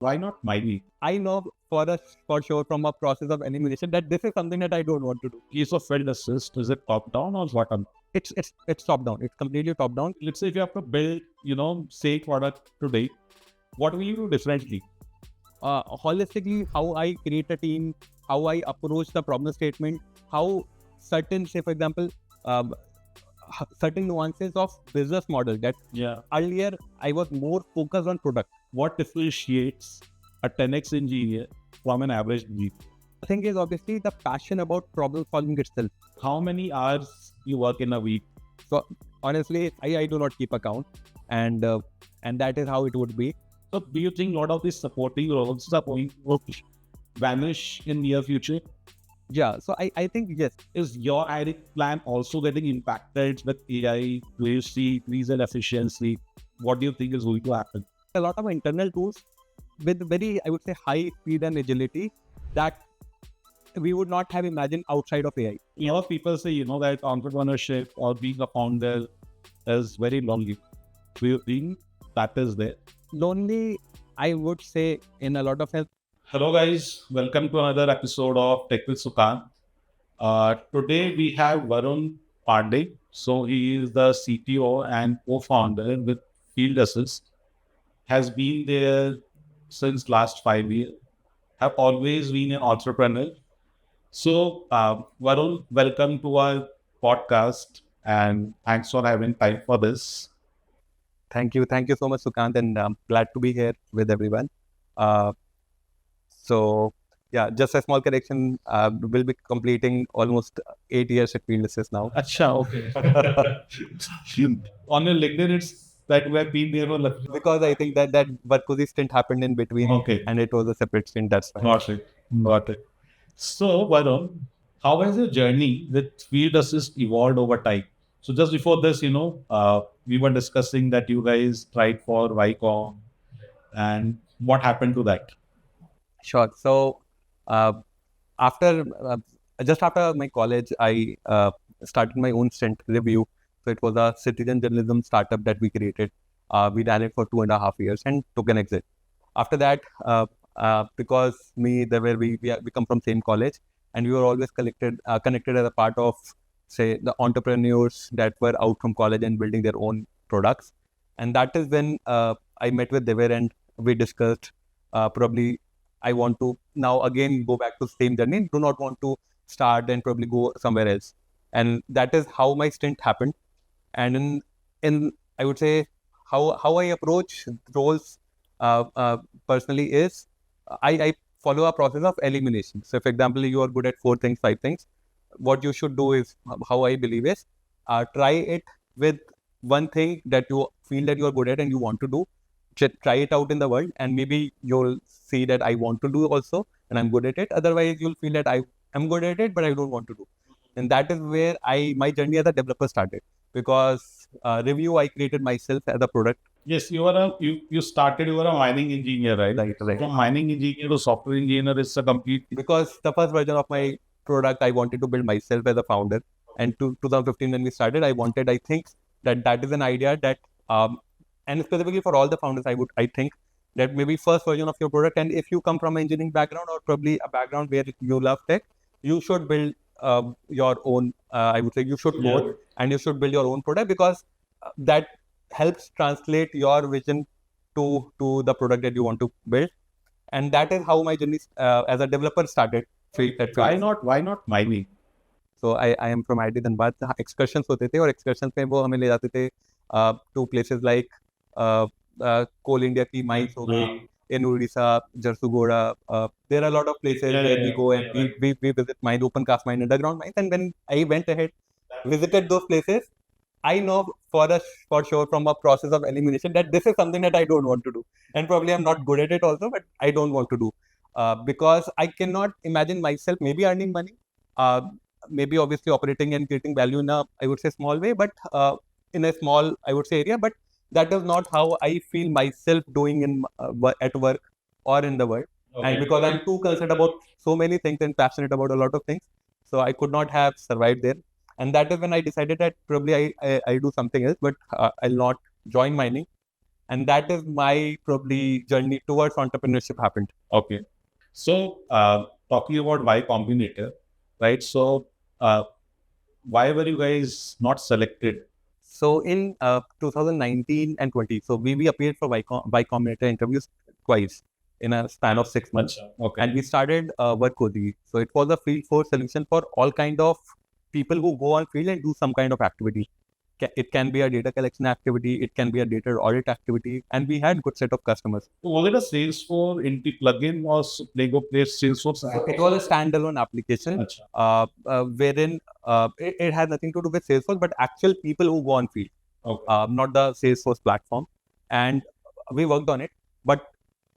Why not mining? I know for sure from a process of elimination that this is something that I don't want to do. Case of FieldAssist, is it top down or bottom? It's top down. It's completely top down. Let's say if you have to build, say product today, what will you do differently? Holistically, how I create a team, how I approach the problem statement, how certain, say for example, um, certain nuances of business model that earlier I was more focused on product. What differentiates a 10x engineer from an average engineer? The thing is obviously the passion about problem solving itself. How many hours you work in a week? So honestly, I do not keep account, and that is how it would be. So do you think a lot of these supporting roles are going to vanish in near future? Yeah, so I think yes. Is your hiring plan also getting impacted with AI? Do you see increase in efficiency? What do you think is going to happen? A lot of internal tools with very, I would say, high speed and agility that we would not have imagined outside of AI. A lot of people say, that entrepreneurship or being a founder is very lonely. Do you think that is there? Lonely, I would say, in a lot of health. Hello guys, welcome to another episode of Tech with Sukant. Today we have Varun Pandey. So he is the CTO and co-founder with FieldAssist. Has been there since last 5 years. Have always been an entrepreneur. So Varun, welcome to our podcast and thanks for having time for this. Thank you so much, Sukant, and I'm glad to be here with everyone. So yeah, just a small correction. We'll be completing almost 8 years at FieldAssist now. Acha, okay. On your LinkedIn, it's that we have been there for Because I think that Varkuzi stint happened in between, okay, and it was a separate stint. That's fine. Got it. So, Varun, how has your journey with FieldAssist evolved over time? So, just before this, we were discussing that you guys tried for Vicom, and what happened to that? Sure. So, just after my college, I started my own stint review. So it was a citizen journalism startup that we created. We ran it for 2.5 years and took an exit. After that, because we come from same college, and we were always connected as a part of, say, the entrepreneurs that were out from college and building their own products. And that is when I met with Dever and we discussed probably I want to now again go back to the same journey. Do not want to start and probably go somewhere else. And that is how my stint happened. And in I would say how I approach roles personally is I follow a process of elimination. So, for example, you are good at 4 things, 5 things. What you should do is, how I believe is, try it with one thing that you feel that you are good at and you want to do. Just try it out in the world, and maybe you'll see that I want to do also and I'm good at it. Otherwise, you'll feel that I am good at it, but I don't want to do. And that is where my journey as a developer started. Because review, I created myself as a product. Yes, you were a mining engineer, right? Right. From mining engineer to software engineer is a complete. Because the first version of my product, I wanted to build myself as a founder. And 2015 when we started, I think that is an idea that, and specifically for all the founders, I think that maybe first version of your product. And if you come from an engineering background or probably a background where you love tech, you should build your own, I would say you should code and you should build your own product, because that helps translate your vision to the product that you want to build. And that is how my journey as a developer started. Why not mining? So I am from IIT Dhanbad. Excursions होते थे, और excursions में वो हमें ले जाते थे to places like Coal India की mines हो गई, in Odisha, Jarsugoda. There are a lot of places where we go and we visit mine, open cast mine, underground mines. And when I went ahead, visited those places, I know for sure from a process of elimination that this is something that I don't want to do. And probably I'm not good at it also, but I don't want to do. Because I cannot imagine myself maybe earning money, maybe obviously operating and creating value in a, I would say, small way, but in a small, I would say, area. But that is not how I feel myself doing in at work or in the world. Okay. And because I'm too concerned about so many things and passionate about a lot of things, so I could not have survived there. And that is when I decided that probably I do something else, but I'll not join mining. And that is my probably journey towards entrepreneurship happened. Okay. So, talking about Y Combinator, right? So, why were you guys not selected? So in 2019 and 20, so we appeared for Y Combinator interviews twice in a span of 6 months. Okay. And we started Workodi. So it was a field force solution for all kind of people who go on field and do some kind of activity. It can be a data collection activity, it can be a data audit activity, and we had good set of customers. Was it a Salesforce into plugin or Lego Place Salesforce? It was a standalone application wherein it had nothing to do with Salesforce, but actual people who go on field, not the Salesforce platform. And we worked on it, but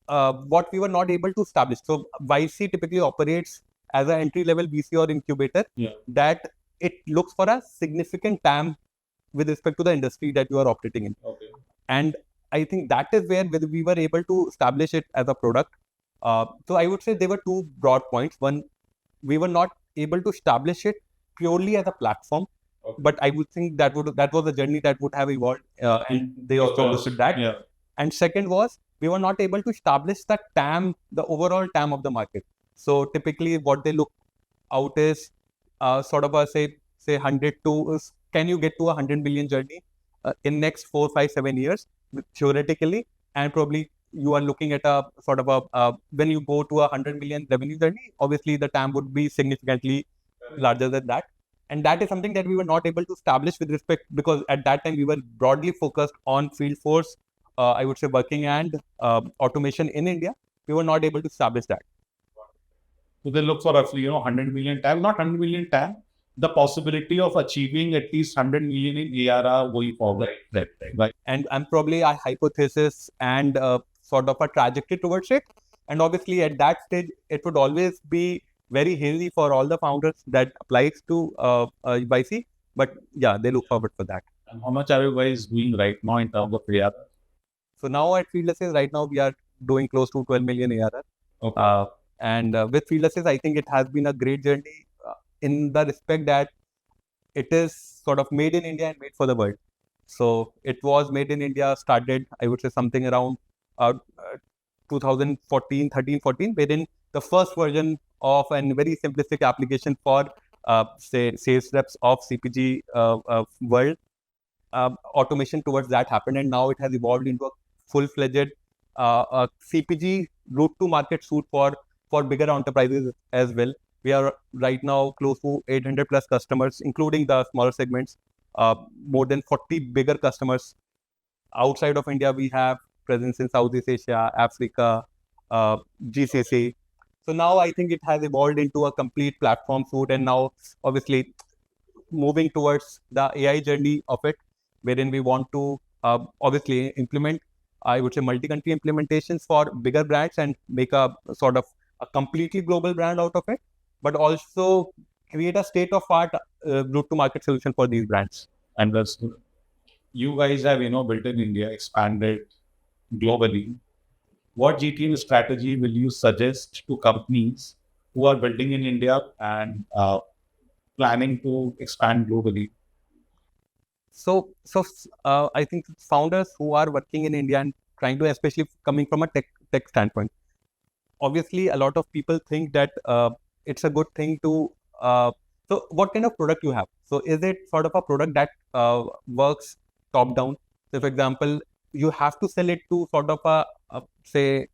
what we were not able to establish. So YC typically operates as an entry-level VC or incubator that it looks for a significant TAM with respect to the industry that you are operating in. And I think that is where we were able to establish it as a product. So I would say there were two broad points. One, we were not able to establish it purely as a platform, but I would think that was a journey that would have evolved, and they also understood that. And second was, we were not able to establish the TAM, the overall TAM of the market. So typically what they look out is sort of a say 100 to, can you get to 100 million journey in next 4, 5, 7 years theoretically, and probably you are looking at a sort of a when you go to 100 million revenue journey, obviously the TAM would be significantly larger than that. And that is something that we were not able to establish with respect, because at that time we were broadly focused on field force, I would say working and automation in India. We were not able to establish that. So they look for roughly 100 million TAM, not 100 million TAM, the possibility of achieving at least 100 million in ARR going forward. Right. And probably a hypothesis and sort of a trajectory towards it. And obviously at that stage, it would always be very hazy for all the founders that applies to YC. But yeah, they look forward for that. And how much are you guys doing right now in terms of ARR? So now at FieldAssist, right now we are doing close to 12 million ARR. Okay. And with FieldAssist, I think it has been a great journey in the respect that it is sort of made in India and made for the world. So it was made in India, started, I would say something around 2014, 13, 14, wherein the first version of a very simplistic application for, say, sales reps of CPG world, automation towards that happened. And now it has evolved into a full-fledged CPG route to market suite for bigger enterprises as well. We are right now close to 800 plus customers, including the smaller segments, more than 40 bigger customers. Outside of India, we have presence in Southeast Asia, Africa, GCC. So now I think it has evolved into a complete platform suite, and now obviously moving towards the AI journey of it, wherein we want to obviously implement, I would say, multi-country implementations for bigger brands and make a sort of a completely global brand out of it, but also create a state-of-art route to market solution for these brands. And that's good. You guys have, built in India, expanded globally. What GTM strategy will you suggest to companies who are building in India and planning to expand globally? So I think founders who are working in India and trying to, especially coming from a tech standpoint, obviously a lot of people think that it's a good thing to, so what kind of product you have? So is it sort of a product that works top down? So for example, you have to sell it to sort of say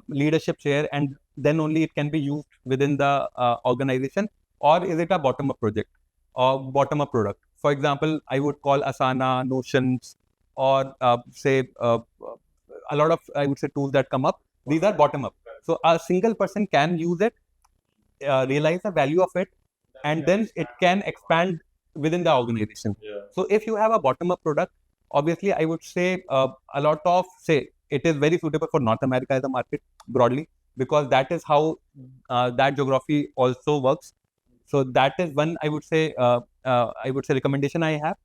leadership chair, and then only it can be used within the organization, or is it a bottom up project or bottom up product? For example, I would call Asana, Notions, or say a lot of, I would say, tools that come up. These are bottom up. So a single person can use it, realize the value of it, and then it can expand within the organization. So if you have a bottom up product, obviously I would say a lot of, say, it is very suitable for North America as a market broadly, because that is how that geography also works. So that is one, I would say recommendation I have.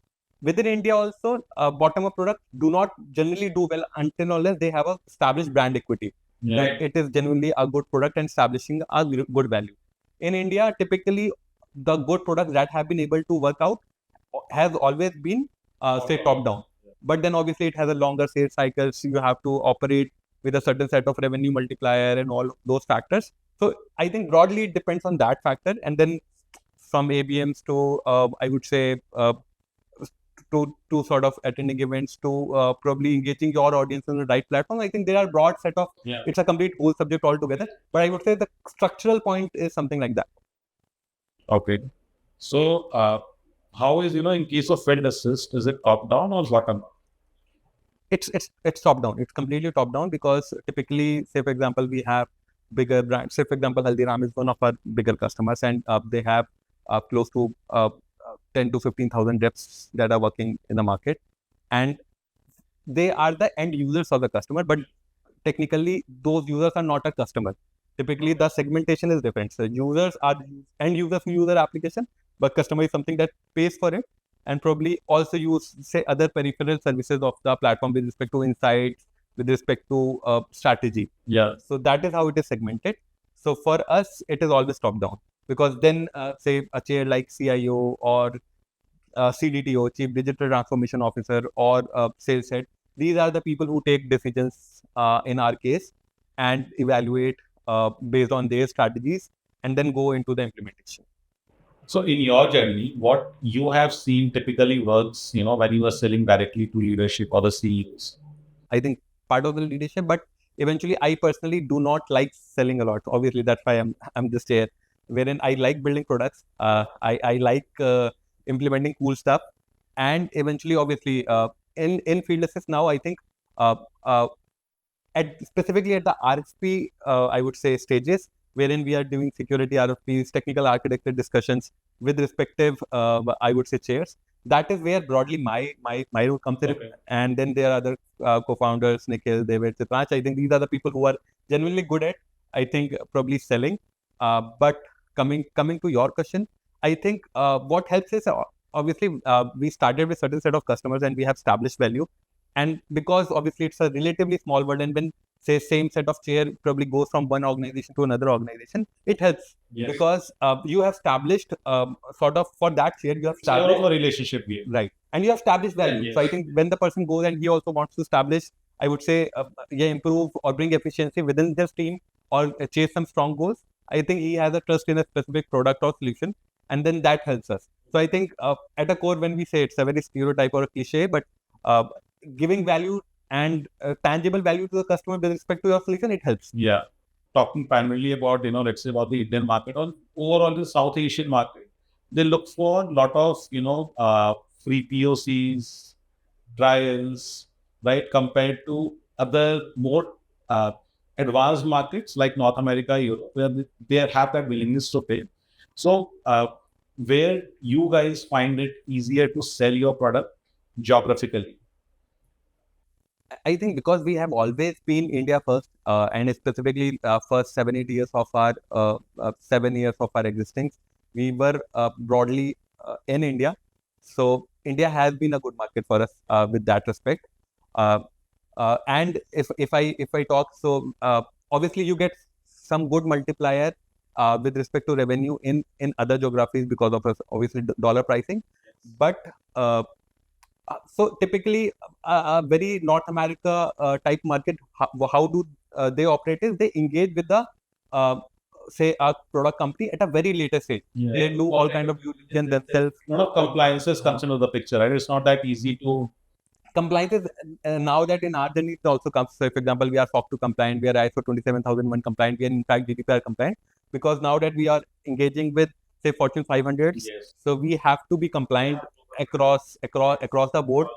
Within India also, bottom up products do not generally do well until unless they have a established brand equity. That it is genuinely a good product and establishing a good value. In India, typically the good products that have been able to work out has always been say top down. but then obviously it has a longer sales cycle. So you have to operate with a certain set of revenue multiplier and all those factors. So I think broadly it depends on that factor. And then from ABMs to, I would say, to sort of attending events to probably engaging your audience on the right platform. I think there are broad set of, it's a complete whole subject altogether. But I would say the structural point is something like that. Okay. So, how is, in case of FieldAssist, is it top down or bottom down? It's top down. It's completely top down because typically, say for example, we have bigger brands. Say for example, Haldiram is one of our bigger customers, and they have close to 10 to 15,000 reps that are working in the market, and they are the end users of the customer. But technically, those users are not a customer. Typically, the segmentation is different. So users are end users who use their application, but customer is something that pays for it and probably also use, say, other peripheral services of the platform with respect to insights, with respect to strategy. Yeah. So that is how it is segmented. So for us, it is always top down because then, say, a chair like CIO or CDTO, Chief Digital Transformation Officer, or sales head, these are the people who take decisions in our case and evaluate based on their strategies and then go into the implementation. So in your journey, what you have seen typically works, when you are selling directly to leadership or the CEOs? I think part of the leadership, but eventually I personally do not like selling a lot. Obviously, that's why I'm just here, wherein I like building products. I like implementing cool stuff. And eventually, obviously, in FieldAssist now, I think specifically at the RFP, I would say stages, wherein we are doing security RFPs, technical architecture discussions with respective, I would say, chairs. That is where broadly my role comes in. Okay. And then there are other co-founders, Nikhil, David, Chitraj. I think these are the people who are genuinely good at, I think, probably selling. But coming to your question, I think what helps is obviously we started with certain set of customers and we have established value. And because obviously it's a relatively small world, and when say same set of chair probably goes from one organization to another organization, it helps. Yes. Because you have established sort of for that chair, you have established a relationship game. Right. And you have established value. Yes. So I think when the person goes and he also wants to establish, I would say, improve or bring efficiency within his team or chase some strong goals, I think he has a trust in a specific product or solution, and then that helps us. So I think at a core, when we say it's a very stereotype or a cliche, but giving value and tangible value to the customer with respect to your solution, it helps. Yeah. Talking primarily about, let's say about the Indian market or overall the South Asian market, they look for a lot of, free POCs, trials, right? Compared to other more advanced markets like North America, Europe, where they have that willingness to pay. So, where you guys find it easier to sell your product geographically? I think because we have always been India first, and specifically first 7-8 years of our 7 years of our existence, we were broadly in India. So India has been a good market for us with that respect. And if I talk, so obviously you get some good multiplier with respect to revenue in other geographies because of obviously dollar pricing, but so typically a very North America type market, how do they operate is they engage with the say a product company at a very later stage. Yeah. They do all kind of due diligence themselves. A lot of compliances comes into the picture, right? It's not that easy to... Compliance is now that in our journey it also comes. So, for example, we are SOC 2 compliant, we are ISO 27001 compliant, we are in fact GDPR compliant, because now that we are engaging with say Fortune 500, yes. So we have to be compliant across the board.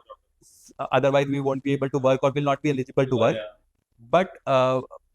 Otherwise, we won't be able to work or will not be eligible to work. Yeah. But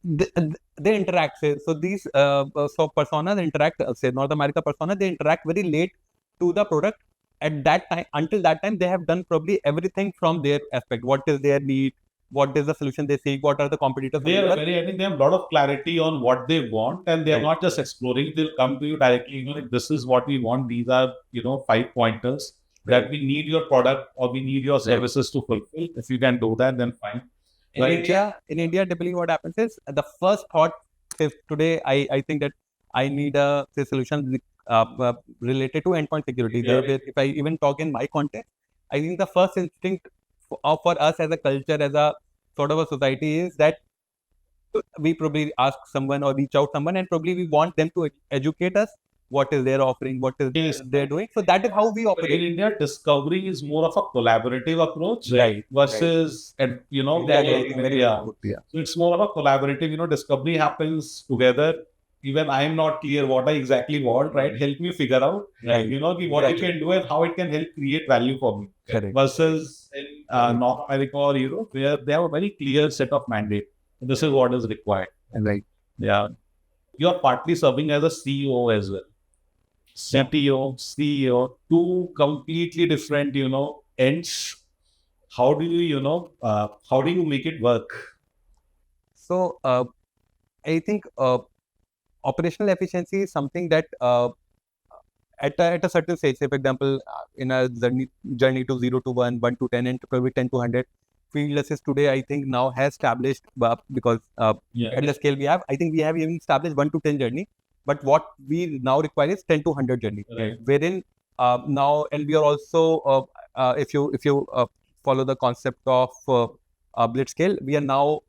they interact. So these so personas interact. Say North America persona, they interact very late to the product. At that time, until that time, they have done probably everything from their aspect. What is their need? What is the solution they seek? What are the competitors? I think they have a lot of clarity on what they want, and they are not just exploring. They'll come to you directly. Like, this is what we want. These are 5 pointers that we need your product or we need your services to fulfill. If you can do that, then fine. In India, typically what happens is the first thought is today. I think that I need a solution related to endpoint security. Yeah. If I even talk in my context, I think the first instinct for us as a culture, as a sort of a society, is that we probably ask someone or reach out someone, and probably we want them to educate us what is their offering, what is Yes. they're doing. So that is how we In operate. India, discovery is more of a collaborative approach, Right. versus, and Exactly. Very yeah. good. Yeah. So it's more of a collaborative, discovery happens together. Even I'm not clear what I exactly want, right? Help me figure out, Right. what it can do and how it can help create value for me. Correct. Versus in North America or Europe, where they have a very clear set of mandate. This is what is required. Right. Yeah. You are partly serving as a CEO as well. CTO, CEO, two completely different, ends. How do how do you make it work? So I think operational efficiency is something that at a certain stage, say for example, in a journey to 0 to 1, 1 to 10, and probably 10 to 100, FieldAssist today, I think now has established, because at the scale we have, I think we have even established 1 to 10 journey. But what we now require is 10 to 100 journey, Right. wherein now, and we are also, if you follow the concept of blitz scale, we are now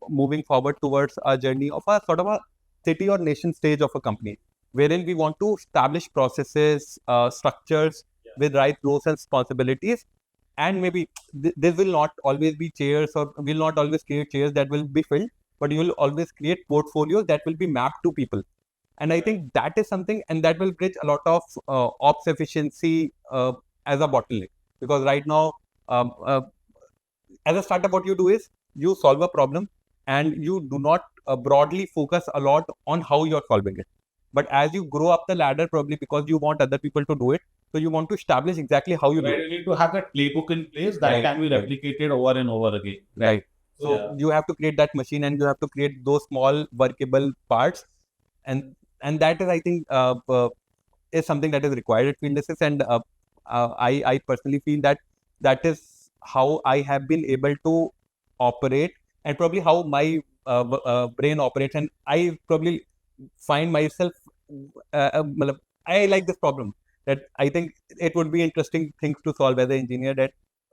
moving forward towards a journey of a sort of a city or nation stage of a company, wherein we want to establish processes, structures with right roles and responsibilities. And maybe there will not always be chairs, or will not always create chairs that will be filled, but you will always create portfolios that will be mapped to people. And I think that is something, and that will bridge a lot of ops efficiency as a bottleneck. Because right now, as a startup, what you do is you solve a problem, and you do not broadly focus a lot on how you're solving it. But as you grow up the ladder, probably because you want other people to do it, so you want to establish exactly how you do Right. it. You need to have that playbook in place that Right. can be replicated over and over again. Right. So you have to create that machine, and you have to create those small workable parts, and that is, I think, is something that is required at FieldAssist. And I personally feel that that is how I have been able to operate, and probably how my brain operates. And I probably find myself, I like this problem, that I think it would be interesting things to solve as an engineer, that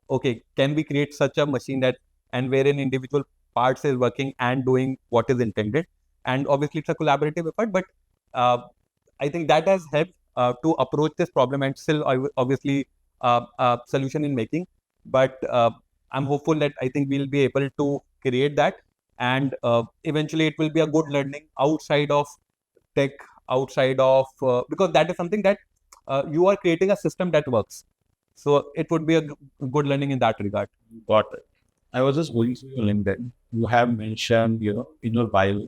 okay, can we create such a machine that, and wherein individual parts is working and doing what is intended. And obviously it's a collaborative effort, but I think that has helped to approach this problem, and still obviously solution in making. But I'm hopeful that I think we'll be able to create that, and eventually it will be a good learning outside of tech, outside of because that is something that you are creating a system that works. So it would be a good learning in that regard. Got it. I was just going through your LinkedIn. You have mentioned, in your bio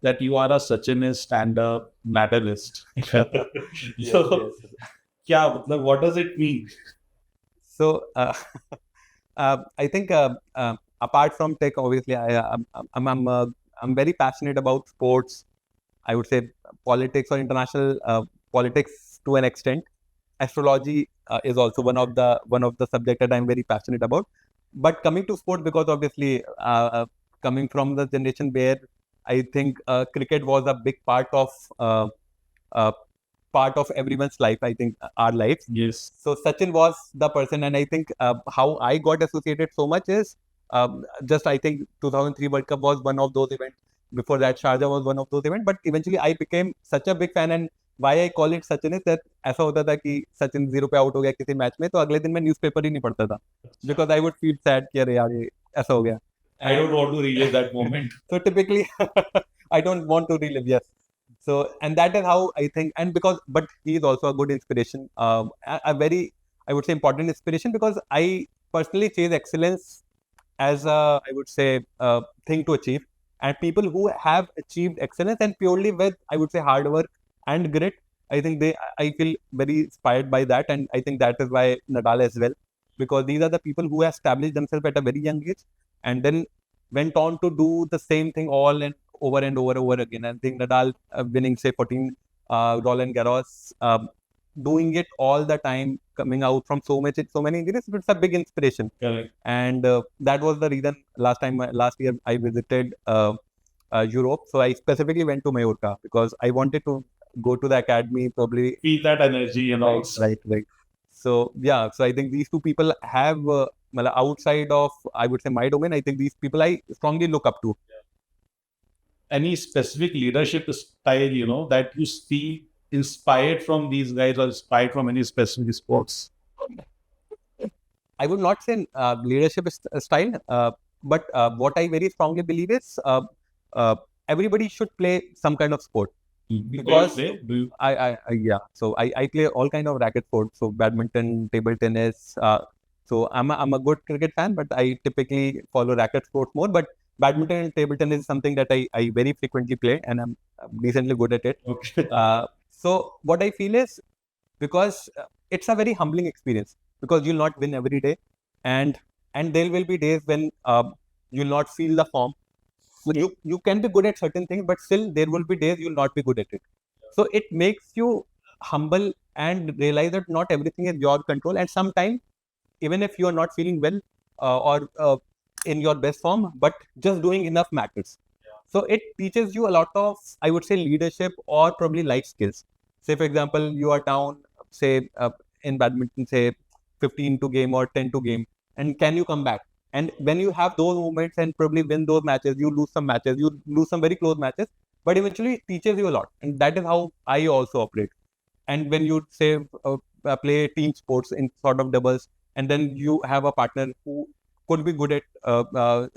that you are a Sachinist and a Nadalist. So, what does it mean? So I think apart from tech, obviously, I'm very passionate about sports. I would say politics, or international politics to an extent. Astrology is also one of the subject that I'm very passionate about. But coming to sport, because obviously coming from the generation where I think cricket was a big part of everyone's life. I think our lives. Yes. So Sachin was the person, and I think how I got associated so much is just, I think 2003 World Cup was one of those events. Before that, Sharjah was one of those events. But eventually, I became such a big fan, and why I call it Sachinist, that ऐसा होता था कि सचिन 0 पे out हो गया किसी match में, तो अगले दिन मैं न्यूज़पेपर ही नहीं पढ़ता था, because I would feel sad कि अरे यार ये ऐसा हो गया. I don't want to relive that moment. So typically, I don't want to relive. Yes. So, and that is how I think, and but he is also a good inspiration, a very, I would say, important inspiration, because I personally chase excellence as a, I would say, thing to achieve. And people who have achieved excellence, and purely with, I would say, hard work and grit, I think I feel very inspired by that. And I think that is why Nadal as well, because these are the people who established themselves at a very young age, and then went on to do the same thing all and over and over again. I think Nadal winning, say, 14 Roland Garros, doing it all the time, coming out from so many injuries, it's a big inspiration. Correct. And that was the reason last year I visited Europe. So I specifically went to Mallorca because I wanted to go to the academy, probably Feel that energy, Right. So yeah, so I think these two people have outside of, I would say, my domain, I think these people I strongly look up to. Any specific leadership style, that you see inspired from these guys or inspired from any specific sports? I would not say leadership style, but what I very strongly believe is uh, everybody should play some kind of sport. Because Do you? yeah, so I play all kind of racket sports, so badminton, table tennis. So I'm a good cricket fan, but I typically follow racket sports more. But badminton and table tennis is something that I very frequently play, and I'm decently good at it. Okay. So what I feel is, because it's a very humbling experience, because you'll not win every day, and there will be days when you'll not feel the form. So you can be good at certain things, but still there will be days you'll not be good at it. So it makes you humble and realize that not everything is your control. And sometimes, even if you are not feeling well or in your best form, but just doing enough matters. So it teaches you a lot of, I would say, leadership or probably life skills. Say, for example, you are down, say, in badminton, say 15 to game or 10 to game, and can you come back? And when you have those moments and probably win those matches, you lose some matches, you lose some very close matches, but eventually it teaches you a lot. And that is how I also operate. And when you say play team sports in sort of doubles, and then you have a partner who could be good at,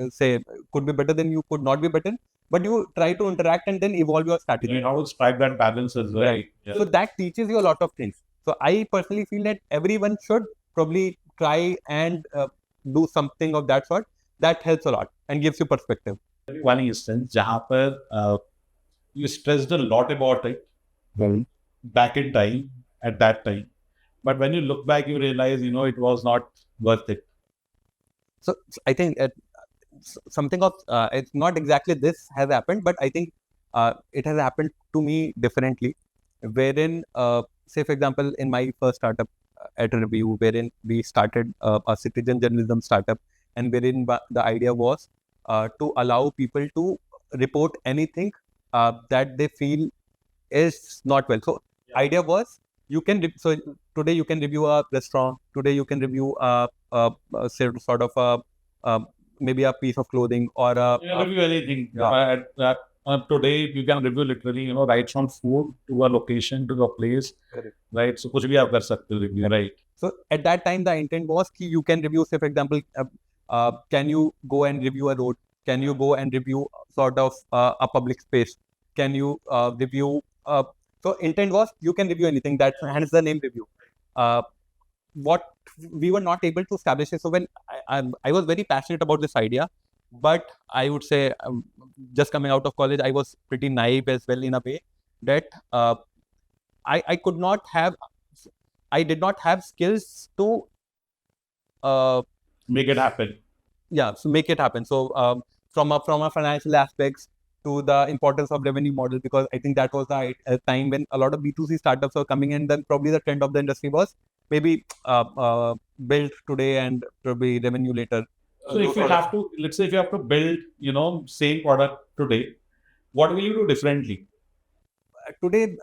say, could be better than you, could not be better, but you try to interact and then evolve your strategy. How to strike that balance as well. Right. Yeah. So that teaches you a lot of things. So I personally feel that everyone should probably try and do something of that sort. That helps a lot and gives you perspective. One instance, जहाँ पर you stressed a lot about it back in time, at that time. But when you look back, you realize, it was not worth it. So I think something of, it's not exactly this has happened, but I think it has happened to me differently. Wherein, say, for example, in my first startup at a review, wherein we started a citizen journalism startup, and wherein the idea was to allow people to report anything that they feel is not well. So idea was, you can so today you can review a restaurant, today you can review sort of maybe a piece of clothing or You can review anything. Yeah. Today, you can review literally, right from food to a location to a place. Correct. Right? So, कुछ भी आप कर सकते हो review, right? So at that time, the intent was कि you can review, say, for example, can you go and review a road? Can you go and review sort of a public space? Can you review? So intent was, you can review anything. That hence the name review. What we were not able to establish it. So when I was very passionate about this idea, but I would say just coming out of college, I was pretty naive as well, in a way that I could not have, I did not have skills to Make it happen. Yeah, so make it happen. So from a financial aspects to the importance of revenue model, because I think that was the time when a lot of B2C startups were coming in. Then probably the trend of the industry was maybe build today and probably revenue later. So if you have to, let's say if you have to build, same product today, what will you do differently? Today,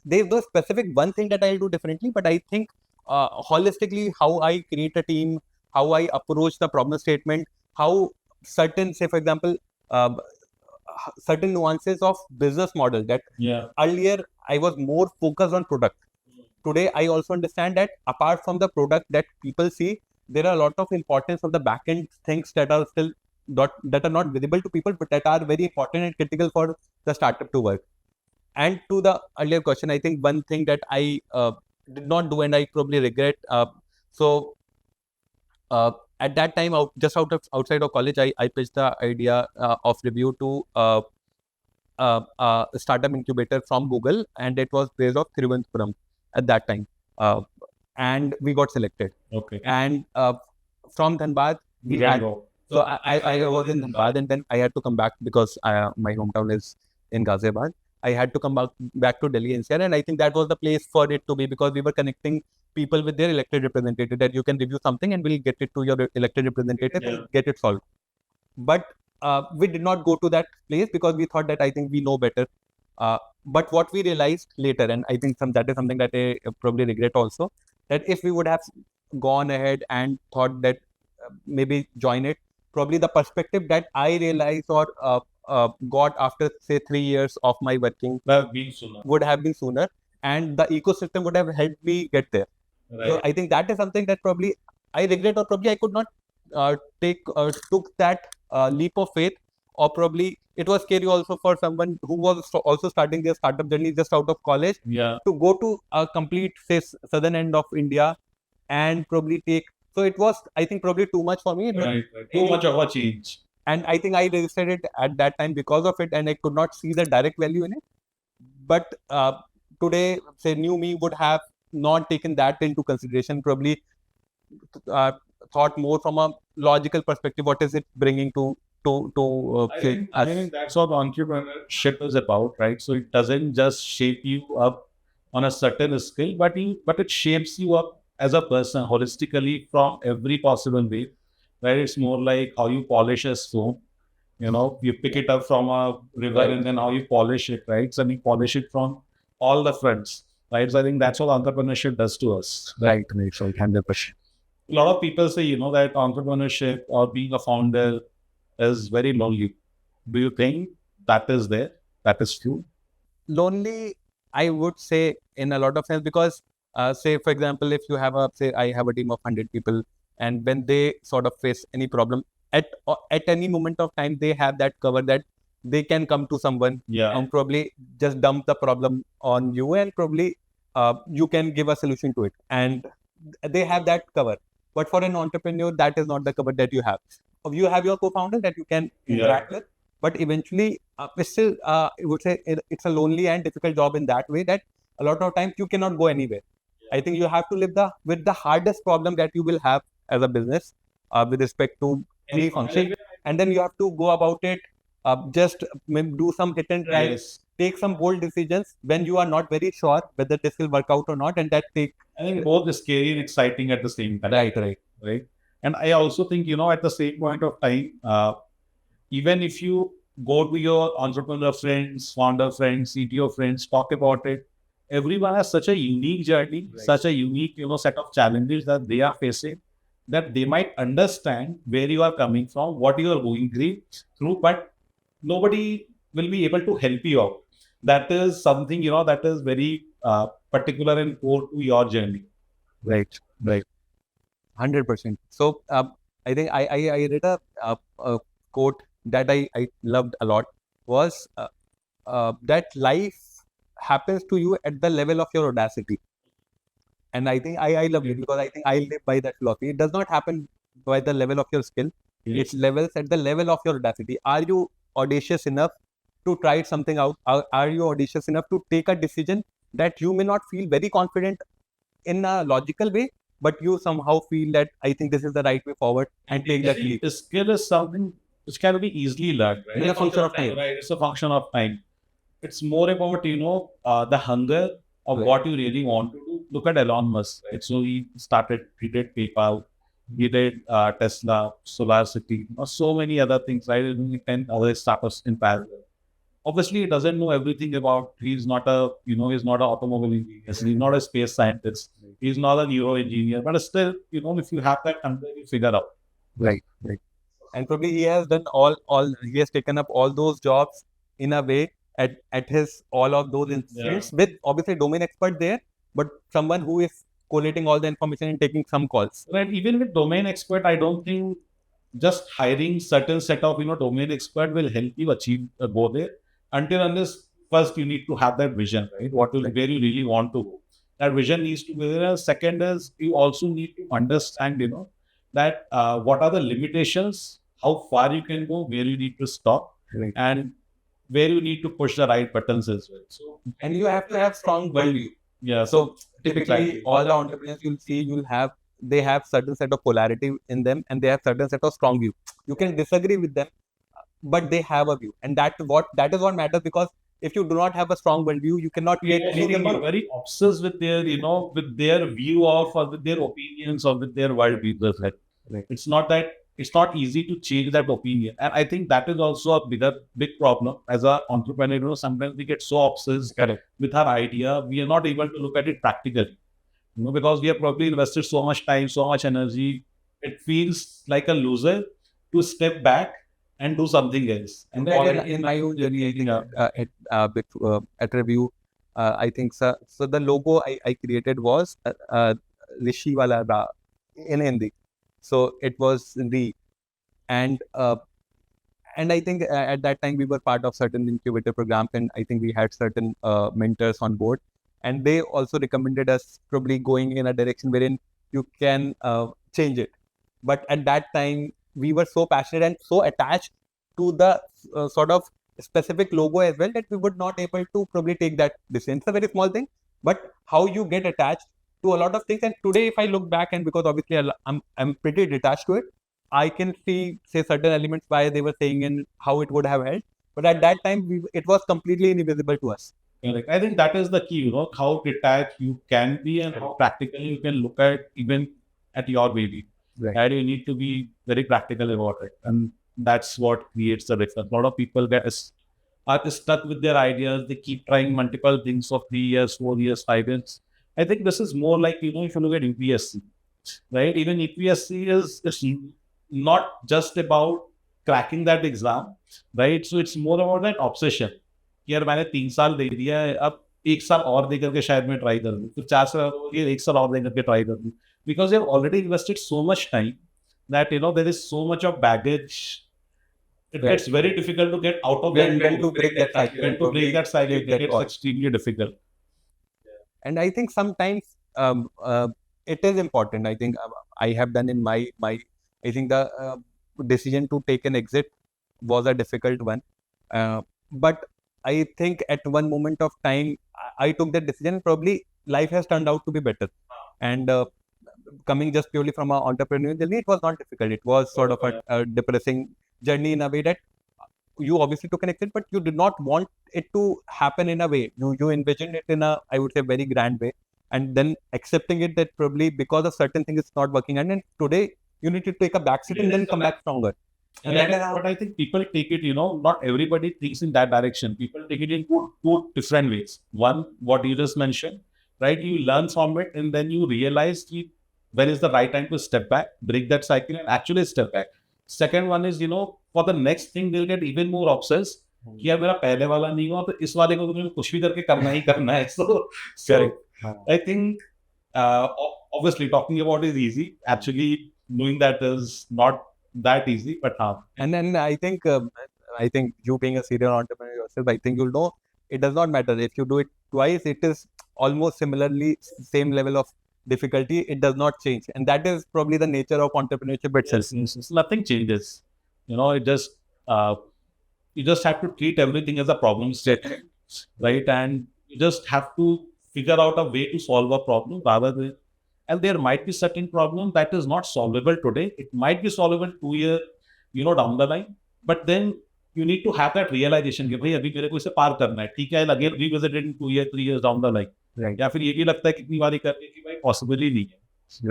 there's no specific one thing that I'll do differently, but I think holistically, how I create a team, how I approach the problem statement, how certain, say, for example, certain nuances of business model that earlier I was more focused on product. Today, I also understand that apart from the product that people see, there are a lot of importance of the back-end things that are still that are not visible to people, but that are very important and critical for the startup to work. And to the earlier question, I think one thing that I did not do and I probably regret. At that time, outside of college, I pitched the idea of review to a startup incubator from Google, and it was based off Thiruvananthapuram at that time. And we got selected. Okay. And from Dhanbad, we had. So I was in Dhanbad, and then I had to come back because my hometown is in Ghaziabad. I had to come back to Delhi NCR, and I think that was the place for it to be, because we were connecting people with their elected representative, that you can review something and we'll get it to your elected representative and get it solved. But we did not go to that place because we thought that I think we know better. But what we realized later, and I think that is something that I probably regret also, that if we would have gone ahead and thought that maybe join it, probably the perspective that I realized or got after say 3 years of my working would have been sooner, and the ecosystem would have helped me get there. Right. So I think that is something that probably I regret, or probably I could not took that leap of faith, or probably it was scary also for someone who was also starting their startup journey just out of college. Yeah. To go to a complete say southern end of India and probably take. So it was, I think, probably too much for me. Right. Too much of a change. And I think I registered it at that time because of it, and I could not see the direct value in it. But today, say new me would have not taken that into consideration. Probably thought more from a logical perspective. What is it bringing to say I think that's what entrepreneurship is about, right? So it doesn't just shape you up on a certain skill, but it shapes you up as a person holistically from every possible way. Right? It's more like how you polish a stone. You pick it up from a river, right, and then how you polish it, right? So you polish it from all the fronts, right? So I think that's what entrepreneurship does to us. Right. So 100%. A lot of people say, that entrepreneurship or being a founder is very lonely. Do you think that is there? That is true? Lonely, I would say in a lot of sense, because say, for example, if you have I have a team of 100 people, and when they sort of face any problem at any moment of time, they have that cover that they can come to someone, and probably just dump the problem on you, and probably you can give a solution to it, and they have that cover. But for an entrepreneur, that is not the cover that you have. You have your co-founder that you can interact with, but eventually it's still I would say it's a lonely and difficult job in that way that a lot of times you cannot go anywhere. I think you have to live with the hardest problem that you will have as a business with respect to any function, and then you have to go about it, just do some hit and try, take some bold decisions when you are not very sure whether this will work out or not, and that take. I think both is scary and exciting at the same time. Right. And I also think, at the same point of time, even if you go to your entrepreneur friends, founder friends, CTO friends, talk about it, everyone has such a unique journey, such a unique, set of challenges that they are facing, that they might understand where you are coming from, what you are going through, but nobody will be able to help you out. That is something, that is very particular and core to your journey. Right. 100%. So I think I read a quote that I loved a lot, was that life happens to you at the level of your audacity. And I think I love it, because I think I live by that philosophy. It does not happen by the level of your skill. It levels at the level of your audacity. Are you audacious enough to try something out? Are you audacious enough to take a decision that you may not feel very confident in a logical way, but you somehow feel that I think this is the right way forward, and take that leap? The skill is something which can be easily learned, right? It's a function of time. Right? It's a function of time. It's more about, the hunger of what you really want to do. Look at Elon Musk, right? So he did PayPal, he did Tesla, SolarCity, so many other things, right? And other startups in parallel. Obviously, he doesn't know everything about, he's not he's not an automobile engineer, he's not a space scientist, he's not a neuro engineer, but still, if you have that hunger, you figure out. Right. And probably he has done he has taken up all those jobs in a way at his all of those instances with obviously domain expert there, but someone who is collating all the information and taking some calls. Right. Even with domain expert, I don't think just hiring certain set of domain expert will help you achieve a goal there. Unless first you need to have that vision, right? Where you really want to go. That vision needs to be there. Second is you also need to understand, that what are the limitations, how far you can go, where you need to stop, and where you need to push the right buttons as well. So, and you have to have strong value. Yeah. So typically, all the entrepreneurs you'll see, they have certain set of polarity in them, and they have certain set of strong view. You can disagree with them, but they have a view, and that is what matters, because if you do not have a strong worldview, you cannot create anything. They are very obsessed with their, with their view of, or with their opinions, or with their worldview. Right. It's not easy to change that opinion, and I think that is also a big problem as an entrepreneur. Sometimes we get so obsessed with our idea, we are not able to look at it practically. because we have probably invested so much time, so much energy. It feels like a loser to step back and do something else. And In my own journey, I think at review, I think so the logo I created was Rishi wala Ra in Hindi. So it was the and and I think at that time we were part of certain incubator programs, and I think we had certain mentors on board, and they also recommended us probably going in a direction wherein you can change it. But at that time we were so passionate and so attached to the sort of specific logo as well that we would not able to probably take that decision. It's a very small thing, but how you get attached to a lot of things. And today, if I look back, and because obviously I'm pretty detached to it, I can see say certain elements why they were saying and how it would have helped. But at that time, it was completely invisible to us. Correct. I think that is the key, how detached you can be and how practical you can look at even at your baby. Right. And you need to be very practical about it. And that's what creates the difference. A lot of people are stuck with their ideas. They keep trying multiple things for 3 years, 4 years, 5 years. I think this is more like, if you look at UPSC, right? Even UPSC is not just about cracking that exam, right? So it's more about that obsession. यार मैंने 3 साल दे दिया है, अब 1 साल और दे करके शायद मैं ट्राई कर दूँ, फिर 4 साल हो गए, 1 साल और दे करके ट्राई कर दूँ, because you've already invested so much time that there is so much of baggage. It gets very difficult to get out of when to break that cycle. When to break that cycle, it gets extremely difficult. And I think sometimes it is important. I think I have done in my I think the decision to take an exit was a difficult one, but I think at one moment of time I took that decision. Probably life has turned out to be better, and coming just purely from an entrepreneurial journey, it was not difficult. It was sort of a depressing journey in a way that you obviously took an exit, but you did not want it to happen in a way. You envisioned it in a, I would say, very grand way, and then accepting it that probably because of certain things it's not working. And then today you need to take a backseat and then come back stronger. And that is what I think people take it, not everybody thinks in that direction. People take it in two different ways. One, what you just mentioned, right? You learn from it and then you realize when is the right time to step back, break that cycle and actually step back. Second one is, for the next thing, they'll get even more obsessed. कि यार मेरा पहले वाला नहीं हुआ तो इस वाले को तो मुझे कुछ भी करके करना ही करना है. So I think obviously talking about it is easy. Actually doing that is not that easy, but and then I think you being a serial entrepreneur yourself, I think you'll know it does not matter if you do it twice. It is almost similarly same level of difficulty. It does not change, and that is probably the nature of entrepreneurship itself. Yes, nothing changes. It just you just have to treat everything as a problem statement, right? And you just have to figure out a way to solve a problem rather than. And there might be certain problem that is not solvable today. It might be solvable 2 years, down the line. But then you need to have that realization कि भाई अभी मेरे को इसे पार करना है. ठीक है, I'll again revisit it in 2 years, 3 years down the line. Right. या फिर ये भी लगता है कितनी बारी करके कि भाई पॉसिबल ही नहीं है.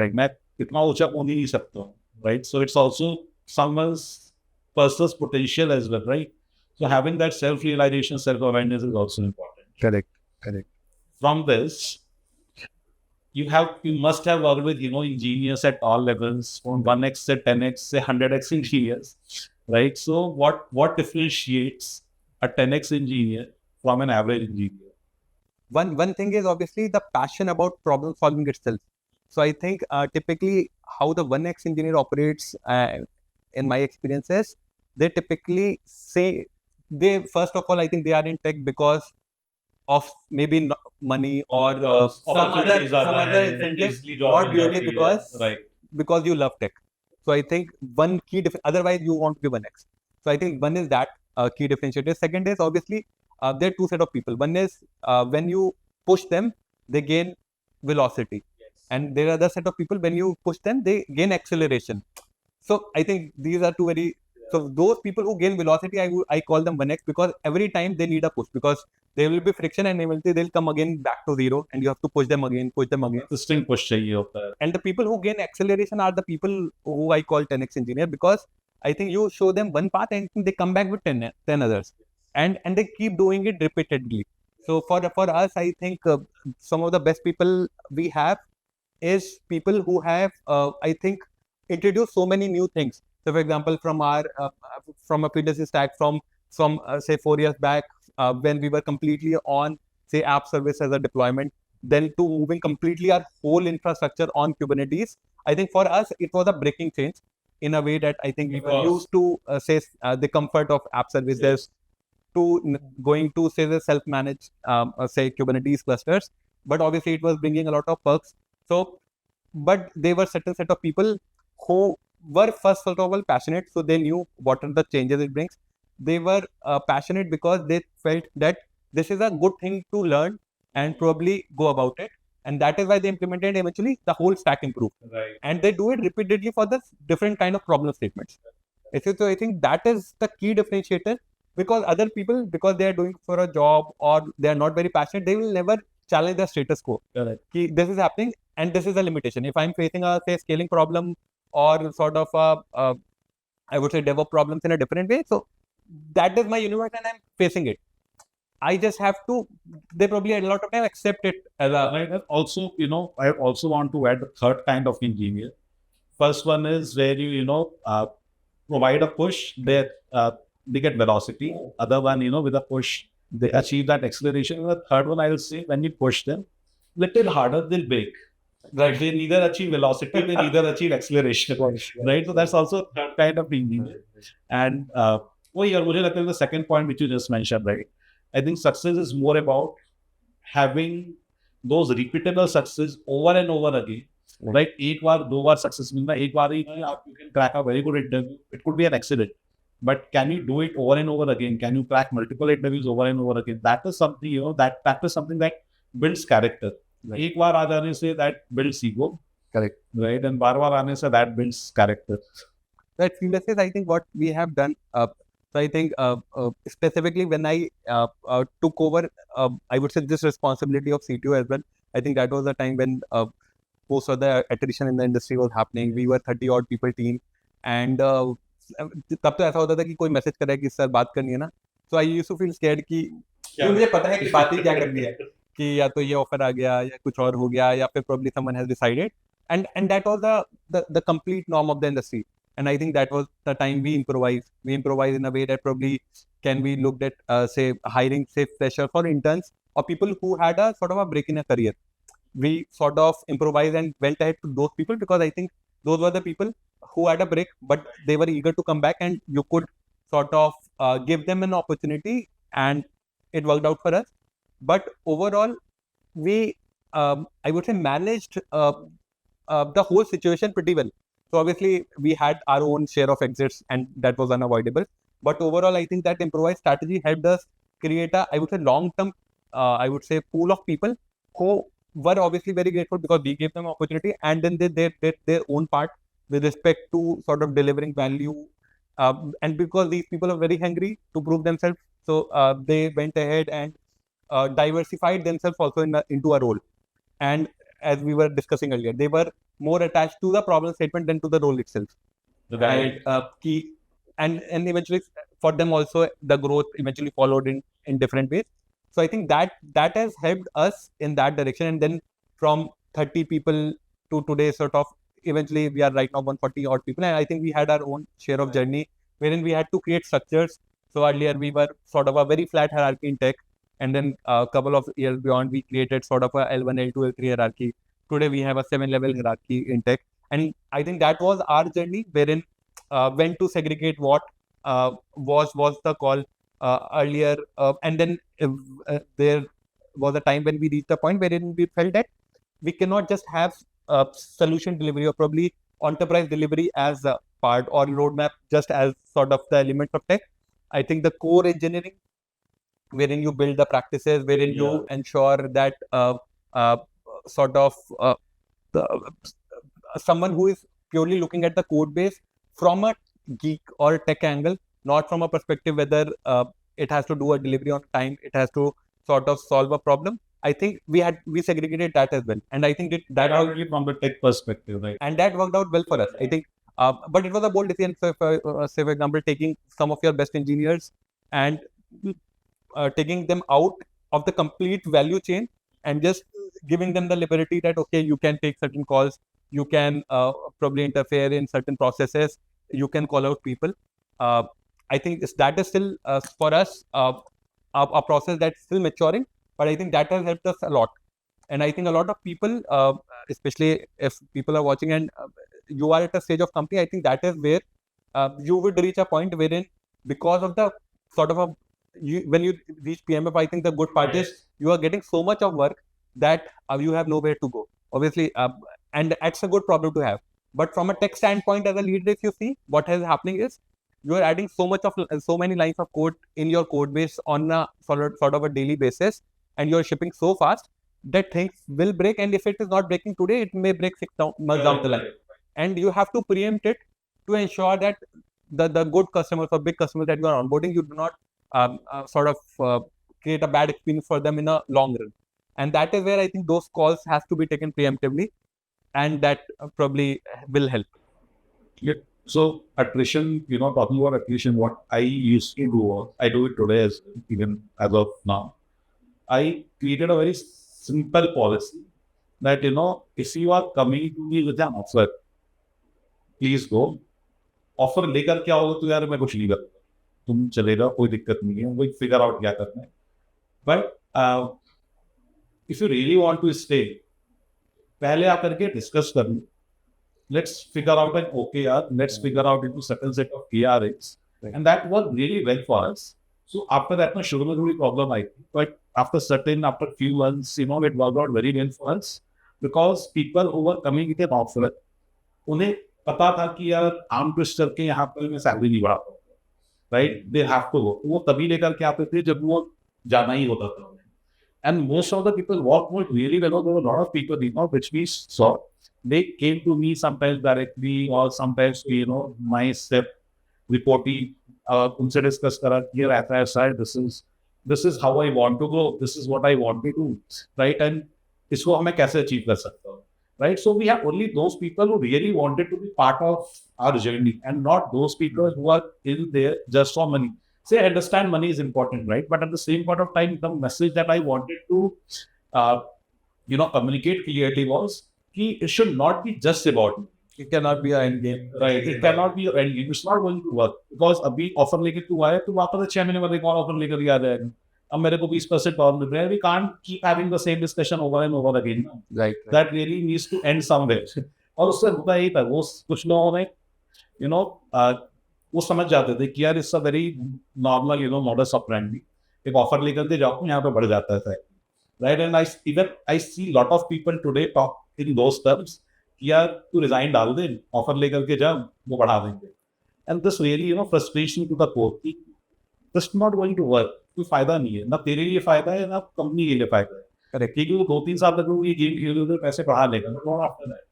Right. मैं इतना ऊंचा कूद ही नहीं सकता हूँ. Right. So it's also someone's person's potential as well, right? So having that self-realization, self-awareness is also important. Correct. From this, you must have worked with engineers at all levels, from 1x to 10x to 100x engineers, right? So what differentiates a 10x engineer from an average engineer? One thing is obviously the passion about problem solving itself. So I think typically how the 1x engineer operates, in my experiences, they typically say first of all I think they are in tech because of maybe money or some other incentives, not really because you love tech. So I think one key otherwise you won't be 1x. So I think one is that key differentiator. Second is obviously there are two set of people. One is when you push them, they gain velocity. Yes. And there are other set of people, when you push them, they gain acceleration. So I think these are two very... So those people who gain velocity, I call them 1x because every time they need a push because there will be friction and eventually they'll come again back to zero and you have to push them again. Consistent push chahiye hota hai. And the people who gain acceleration are the people who I call 10x engineer because I think you show them one path and they come back with 10 others. And they keep doing it repeatedly. So for us, I think some of the best people we have is people who have, I think, introduced so many new things. So, for example, from a FieldAssist stack from say 4 years back, when we were completely on say app service as a deployment, then to moving completely our whole infrastructure on Kubernetes. I think for us it was a breaking change in a way that I think we were used to say the comfort of app services. Yes. To going to say the self-managed say Kubernetes clusters, but obviously it was bringing a lot of perks. So, but they were certain set of people who were first of all passionate, so they knew what are the changes it brings. They were passionate because they felt that this is a good thing to learn and probably go about it, and that is why they implemented eventually the whole stack improved. Right. And they do it repeatedly for the different kind of problem statements. So I think that is the key differentiator, because other people, because they are doing for a job or they are not very passionate, they will never challenge the status quo. Correct. This is happening and this is a limitation. If I'm facing a say scaling problem or sort of I would say DevOps problems in a different way, so that is my universe and I'm facing it. I just have to. They probably a lot of time accept it as a. Right. And also, I also want to add a third kind of engineer. First one is where you provide a push, they get velocity. Other one, with a push, they achieve that acceleration. And the third one, I will say, when you push them, little harder, they'll break. Right. They neither achieve velocity, they neither achieve acceleration. Right. So that's also third kind of engineer. And the second point which you just mentioned, right? I think success is more about having those repeatable success over and over again. Right? एक बार दो बार success मिलना, एक बार ही you can crack a very good interview. It could be an accident, but can you do it over and over again? Can you crack multiple interviews over and over again? That is something that is something that builds character. Right. एक बार आ जाने से that builds ego. Correct. Right? And बार बार आने से that builds character. Right. FieldAssist, I think what we have done. So I think specifically when I took over, I would say this responsibility of CTO as well. I think that was the time when most of the attrition in the industry was happening. We were 30 odd people team, and तब तो ऐसा होता था कि कोई message करे कि sir बात करनी है ना, so I used to feel scared कि मुझे पता है कि बात ही क्या करनी है, कि या तो ये ऑफर आ गया या कुछ और हो गया या फिर probably someone has decided, and that was the complete norm of the industry. And I think that was the time we improvised. We improvised in a way that probably can be looked at, say, hiring, say, freshers or interns or people who had a sort of a break in a career. We sort of improvised and went ahead to those people because I think those were the people who had a break, but they were eager to come back and you could sort of give them an opportunity, and it worked out for us. But overall, we, I would say, managed the whole situation pretty well. So obviously, we had our own share of exits and that was unavoidable. But overall, I think that improvised strategy helped us create a, I would say, long-term, I would say, pool of people who were obviously very grateful because we gave them opportunity, and then they did their own part with respect to sort of delivering value. And because these people are very hungry to prove themselves, so they went ahead and diversified themselves also into a role. And as we were discussing earlier, they were more attached to the problem statement than to the role itself. Right. And eventually for them also the growth eventually followed in different ways. So I think that has helped us in that direction. And then from 30 people to today, sort of eventually we are right now 140 odd people. And I think we had our own share of journey wherein we had to create structures. So earlier we were sort of a very flat hierarchy in tech. And then a couple of years beyond, we created sort of a L1, L2, L3 hierarchy. Today we have a 7-level hierarchy in tech. And I think that was our journey wherein when to segregate what was the call earlier. And then there was a time when we reached a point wherein we felt that we cannot just have solution delivery or probably enterprise delivery as a part or roadmap just as sort of the element of tech. I think the core engineering, wherein you build the practices, wherein you ensure that sort of someone who is purely looking at the code base from a geek or tech angle, not from a perspective whether it has to do a delivery on time, it has to sort of solve a problem. I think we segregated that as well, and I think that was from the tech perspective, right? And that worked out well for us. I think, but it was a bold decision. So, say for example, taking some of your best engineers and taking them out of the complete value chain and just giving them the liberty that, okay, you can take certain calls, you can probably interfere in certain processes, you can call out people. I think that is still for us a process that's still maturing, but I think that has helped us a lot. And I think a lot of people, especially if people are watching and you are at a stage of company, I think that is where you would reach a point wherein, because of the sort of when you reach PMF, I think the good part is you are getting so much of work that you have nowhere to go. Obviously, and that's a good problem to have. But from a tech standpoint, as a leader, if you see what is happening is you are adding so many lines of code in your code base on a sort of a daily basis, and you are shipping so fast that things will break. And if it is not breaking today, it may break 6 months down the line. And you have to preempt it to ensure that the good customers or big customers that you are onboarding, you do not create a bad experience for them in a long run. And that is where I think those calls has to be taken preemptively, and that probably will help. Yeah. So attrition, talking about attrition, what I used to do, I do it today even as of now. I created a very simple policy that, if you are coming to me with an offer, please go. Offer लेकर क्या होगा तो यार मैं कुछ नहीं करूँगा, तुम चलेगा, कोई दिक्कत नहीं है, वही फिगर आउट क्या करना है. But if you really want to stay, पहले आकर के डिस्कस कर लो. Let's figure out an OKR. Let's figure out into certain set of KRAs, and that worked really well for us. So after that, शुरू में थोड़ी problem आई थी, but after few months, it worked out very well for us, because people who were coming with an offer, उन्हें पता था कि यार arm twist करके यहाँ पर मैं सैलरी नहीं बढ़ा पाऊंगा, right? They have to go. वो तभी लेकर के आते थे जब वो जाना ही होता था. And most of the people worked really well. There were a lot of people, which we saw. They came to me sometimes directly, or sometimes, my step reporting, unse discuss kara, here ऐसा है, this is how I want to go, this is what I want to do, right? And इसको हमें कैसे achieve कर सकते हैं, right? So we have only those people who really wanted to be part of our journey, and not those people who are in there just for money. Say, I understand money is important, right? But at the same point of time, the message that I wanted to, communicate clearly was that it should not be just about me. It cannot be an end game. Right? It cannot be an end game. It's not going to work. Because अभी offer लेके तू आया, तो वापस 6 महीने बाद एक और offer लेकर आ जाएगा. अब मेरे को 20% और मिल रहा है. We can't keep having the same discussion over and over again. Right. That really needs to end somewhere. और उससे होता ही था. वो कुछ लोगों ने, वो समझ जाते थे कि यार इसका वेरी नॉर्मल मॉडस ऑपरेंडी, एक ऑफर लेकर के जाओ, यहाँ पे बढ़ जाता है, right? And I see lot of people today talk in those terms कि यार तू रिजाइन डाल दे, ऑफर लेकर के जा, वो बढ़ा देंगे. And this really frustration to the core कि this not going to work. कोई फायदा नहीं है, ना तेरे लिए फायदा है, ना कंपनी के लिए फायदा है. करेक्ट. क्योंकि वो 2-3 साल तक ये गेम खेल पैसे बढ़ा लेगा. After that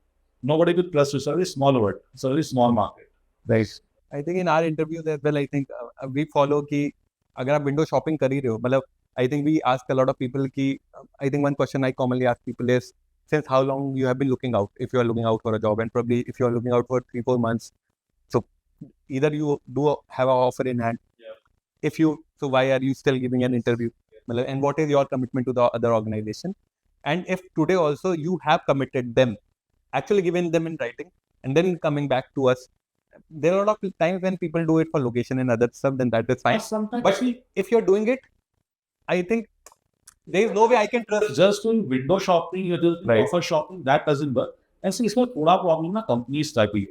nobody will trust you. It's a very small world. It's a very small market. Right. I think in our interviews as well, I think we follow कि अगर आप विंडो शॉपिंग कर ही रहे हो, मतलब I think we ask a lot of people कि I think one question I commonly ask people is, since how long you have been looking out, if you are looking out for a job, and probably if you are looking out for 3-4 months, so either you do have an offer in hand. Yeah. If you, so why are you still giving an interview? Yeah. And what is your commitment to the other organization? And if today also you have committed them, actually given them in writing, and then coming back to us, there are a lot of times when people do it for location and other stuff, then that is fine. But if you're doing it, I think there is no way I can trust. Just doing window shopping, you just offer shopping, that doesn't work. And see, इसमें थोड़ा problem ना companies type he.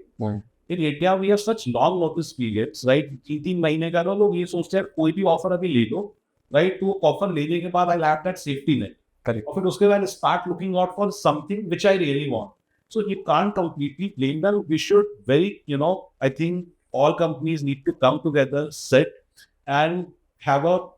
In India, we have such long notice periods, right? 3-3 महीने का ना लोग ये सोचते हैं कोई भी offer अभी ले लो, right? तो offer लेने के बाद I'll have that safety net. Correct. और फिर उसके बाद start looking out for something which I really want. So you can't completely blame them. We should I think all companies need to come together, sit and have a,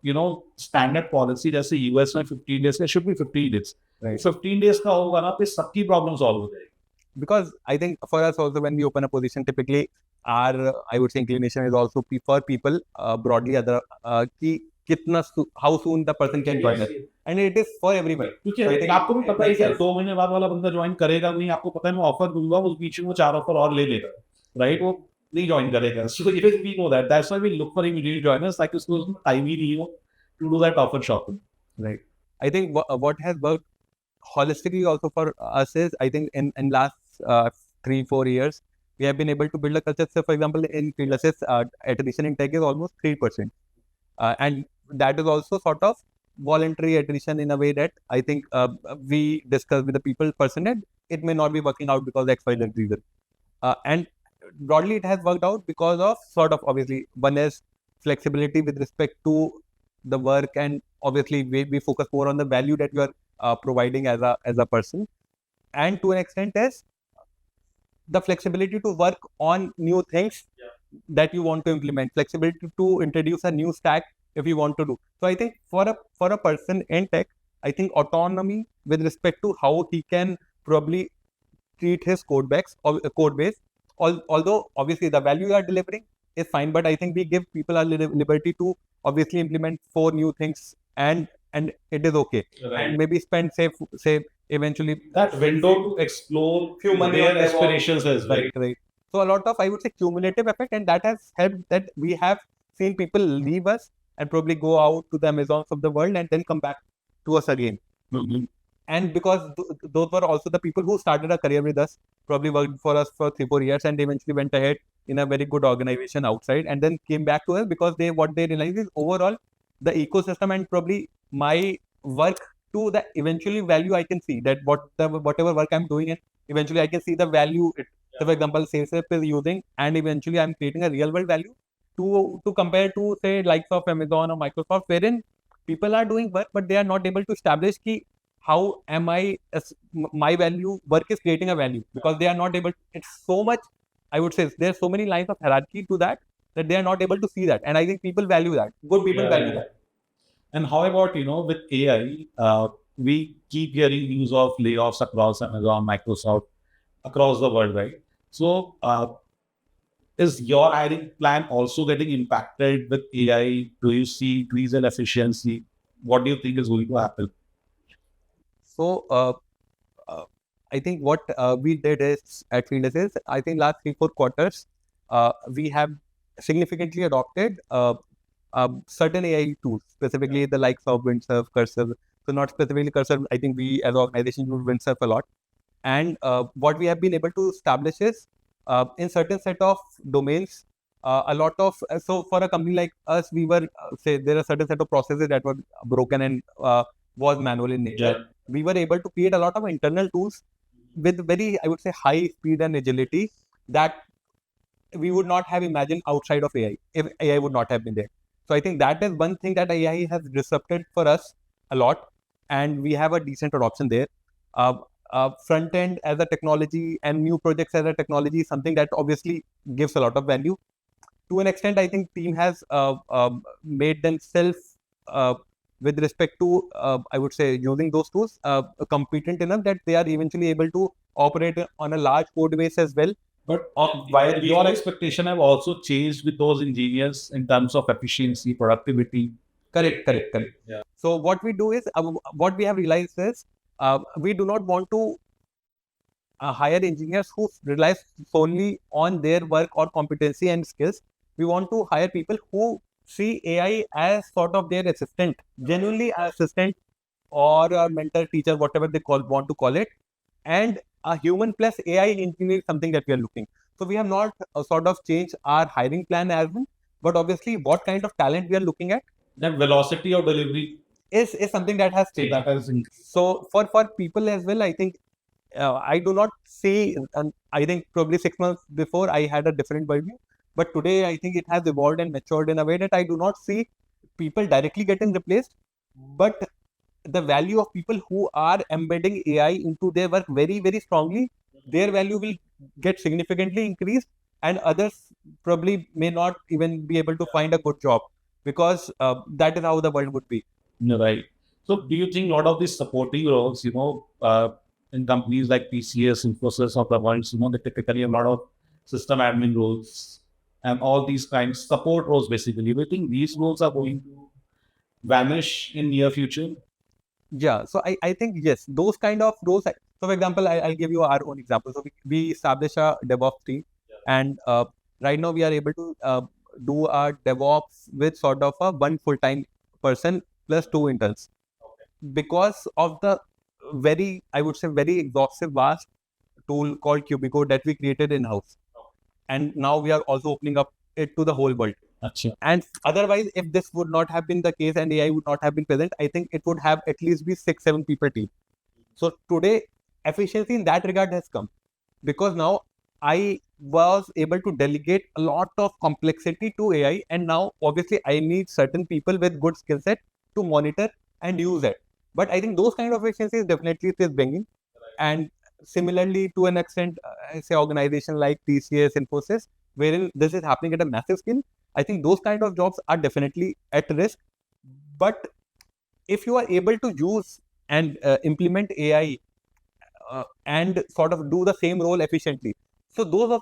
standard policy. जैसे US में 15 days का should be 15 days. Right. 15 days का होगा ना, फिर सबकी problem solve हो जाएगी. Because I think for us also, when we open a position, typically our, I would say, inclination is also for people broadly other कि कितना how soon the person can join us. And it is for everyone. क्योंकि आपको भी पता है कि 2 महीने बाद वाला बंदा ज्वाइन करेगा नहीं, आपको पता है मैं ऑफर दूंगा, उस बीच में वो 4 ऑफर और ले लेगा, राइट? वो नहीं ज्वाइन करेगा. So even we know that. That's why we look for immediate joiners, like उसको time ही नहीं हो to do that offer shopping. Right. I think what has worked holistically also for us is, I think in last 3-4 years, we have been able to build a culture. So, for example, in FieldAssist, attrition in tech is almost 3%. And that is also sort of voluntary attrition in a way that I think we discuss with the people person that it may not be working out because X, Y, Z reason. And broadly, it has worked out because of sort of, obviously, one is flexibility with respect to the work, and obviously we focus more on the value that you are providing as a person, and to an extent is the flexibility to work on new things that you want to implement, flexibility to introduce a new stack if you want to do. So I think for a person in tech, I think autonomy with respect to how he can probably treat his code base, although obviously the value you are delivering is fine, but I think we give people a liberty to obviously implement 4 new things, and it is okay. Right. And maybe spend say eventually That window to explore few money on their DevOps. aspirations as well. Right. So a lot of, I would say, cumulative effect, and that has helped that we have seen people leave us and probably go out to the Amazons of the world and then come back to us again. Mhm. And because those were also the people who started a career with us, probably worked for us for 3-4 years, and they eventually went ahead in a very good organization outside, and then came back to us because what they realized is overall the ecosystem and probably my work to the eventually value I can see that whatever work I'm doing, and eventually I can see the value it. So, for example, SalesRep is using, and eventually I'm creating a real world value to compare to, say, likes of Amazon or Microsoft, wherein people are doing work, but they are not able to establish ki how am I, my value, work is creating a value, because they are not able, it's so much, I would say, there's so many lines of hierarchy to that they are not able to see that. And I think people value that. Good people value that. And how about, with AI, we keep hearing news of layoffs across Amazon, Microsoft, across the world, right? So, is your hiring plan also getting impacted with AI? Do you see increase in efficiency? What do you think is going to happen? So, I think what we did is at FieldAssist, I think last 3-4 quarters, we have significantly adopted certain AI tools, specifically the likes of Windsurf, Cursor. So not specifically Cursor, I think we as an organization use Windsurf a lot. And what we have been able to establish is in certain set of domains, a lot of, so for a company like us, we were, say, there are certain set of processes that were broken and was manual in nature. Yeah. We were able to create a lot of internal tools with very, I would say, high speed and agility that we would not have imagined outside of AI if AI would not have been there. So I think that is one thing that AI has disrupted for us a lot, and we have a decent adoption there. Front end as a technology and new projects as a technology is something that obviously gives a lot of value. To an extent, I think team has made themselves with respect to, I would say, using those tools competent enough that they are eventually able to operate on a large code base as well. But while your expectation have also changed with those engineers in terms of efficiency, productivity. Correct. Yeah. So what we do is, what we have realized is, we do not want to hire engineers who rely solely on their work or competency and skills. We want to hire people who see AI as sort of their assistant, genuinely assistant or a mentor, teacher, whatever they want to call it. And a human plus AI engineer is something that we are looking. So we have not sort of changed our hiring plan as well, but obviously what kind of talent we are looking at. That velocity of delivery is something that has changed. that has increased. So for people as well, I think I do not see, I think probably 6 months before I had a different worldview, but today I think it has evolved and matured in a way that I do not see people directly getting replaced, but the value of people who are embedding AI into their work very, very strongly, their value will get significantly increased, and others probably may not even be able to find a good job, because that is how the world would be. Right. So do you think a lot of these supporting roles, in companies like PCS, Infosys of the world, they typically a lot of system admin roles and all these kinds support roles basically. Do you think these roles are going to vanish in near future? Yeah, so I think yes, those kind of roles. So for example, I'll give you our own example. So we establish a DevOps team, and right now we are able to do our DevOps with sort of a one full-time person plus 2 interns, because of the very, I would say, very exhaustive, vast tool called Cubico that we created in-house. And now we are also opening up it to the whole world. Achha. And otherwise, if this would not have been the case and AI would not have been present, I think it would have at least be 6-7 people team. So today, efficiency in that regard has come, because now I was able to delegate a lot of complexity to AI, and now obviously I need certain people with good skill set to monitor and use it. But I think those kind of efficiencies definitely it is bringing. And similarly, to an extent, say organization like TCS, Infosys, wherein this is happening at a massive scale, I think those kind of jobs are definitely at risk. But if you are able to use and implement AI and sort of do the same role efficiently, so those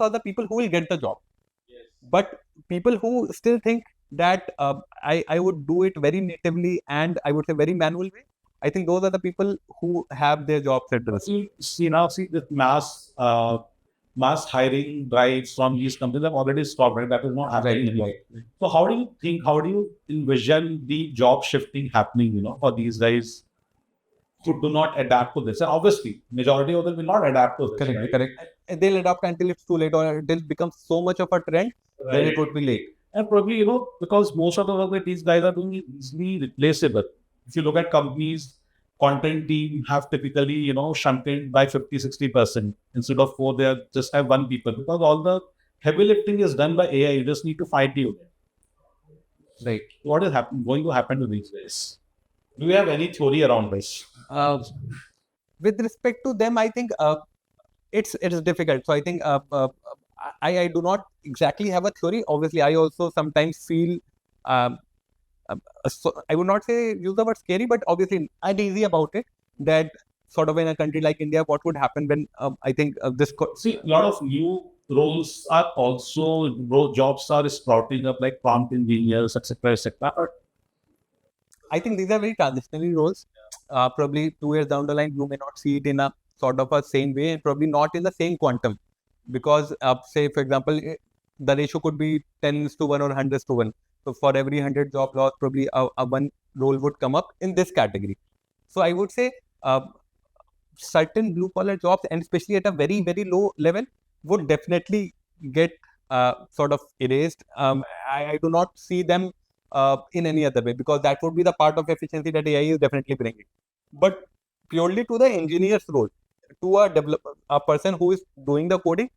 are the people who will get the job. But people who still think that I would do it very natively and I would say very manual way, I think those are the people who have their jobs at risk. See now, this mass hiring drives from these companies have already stopped, right? That is not happening anymore. So how do you envision the job shifting happening, for these guys who do not adapt to this? And obviously, majority of them will not adapt to this. Correct, right? correct. And they'll adapt until it's too late, or until it becomes so much of a trend, then it would be late. And probably, because most of the work that these guys are doing is easily replaceable. If you look at companies, content team have typically, shrunken by 50-60%. Instead of 4, they just have 1 people, because all the heavy lifting is done by AI. You just need to find you. Right. What is going to happen to these guys? Do you have any theory around this? With respect to them, I think it's difficult. So I think I do not exactly have a theory. Obviously, I also sometimes feel so I would not say use the word scary, but obviously uneasy about it. That sort of in a country like India, what would happen when I think this see a lot of new roles are also jobs are sprouting up, like prompt engineers, etc., etc. I think these are very transitionary roles. Probably 2 years down the line, you may not see it in a sort of a same way, and probably not in the same quantum. Because say, for example, the ratio could be 10:1 or 100:1. So for every 100 job loss, probably a 1 role would come up in this category. So I would say certain blue collar jobs, and especially at a very, very low level, would definitely get sort of erased. I do not see them in any other way, because that would be the part of efficiency that AI is definitely bringing. But purely to the engineer's role, to a person who is doing the coding,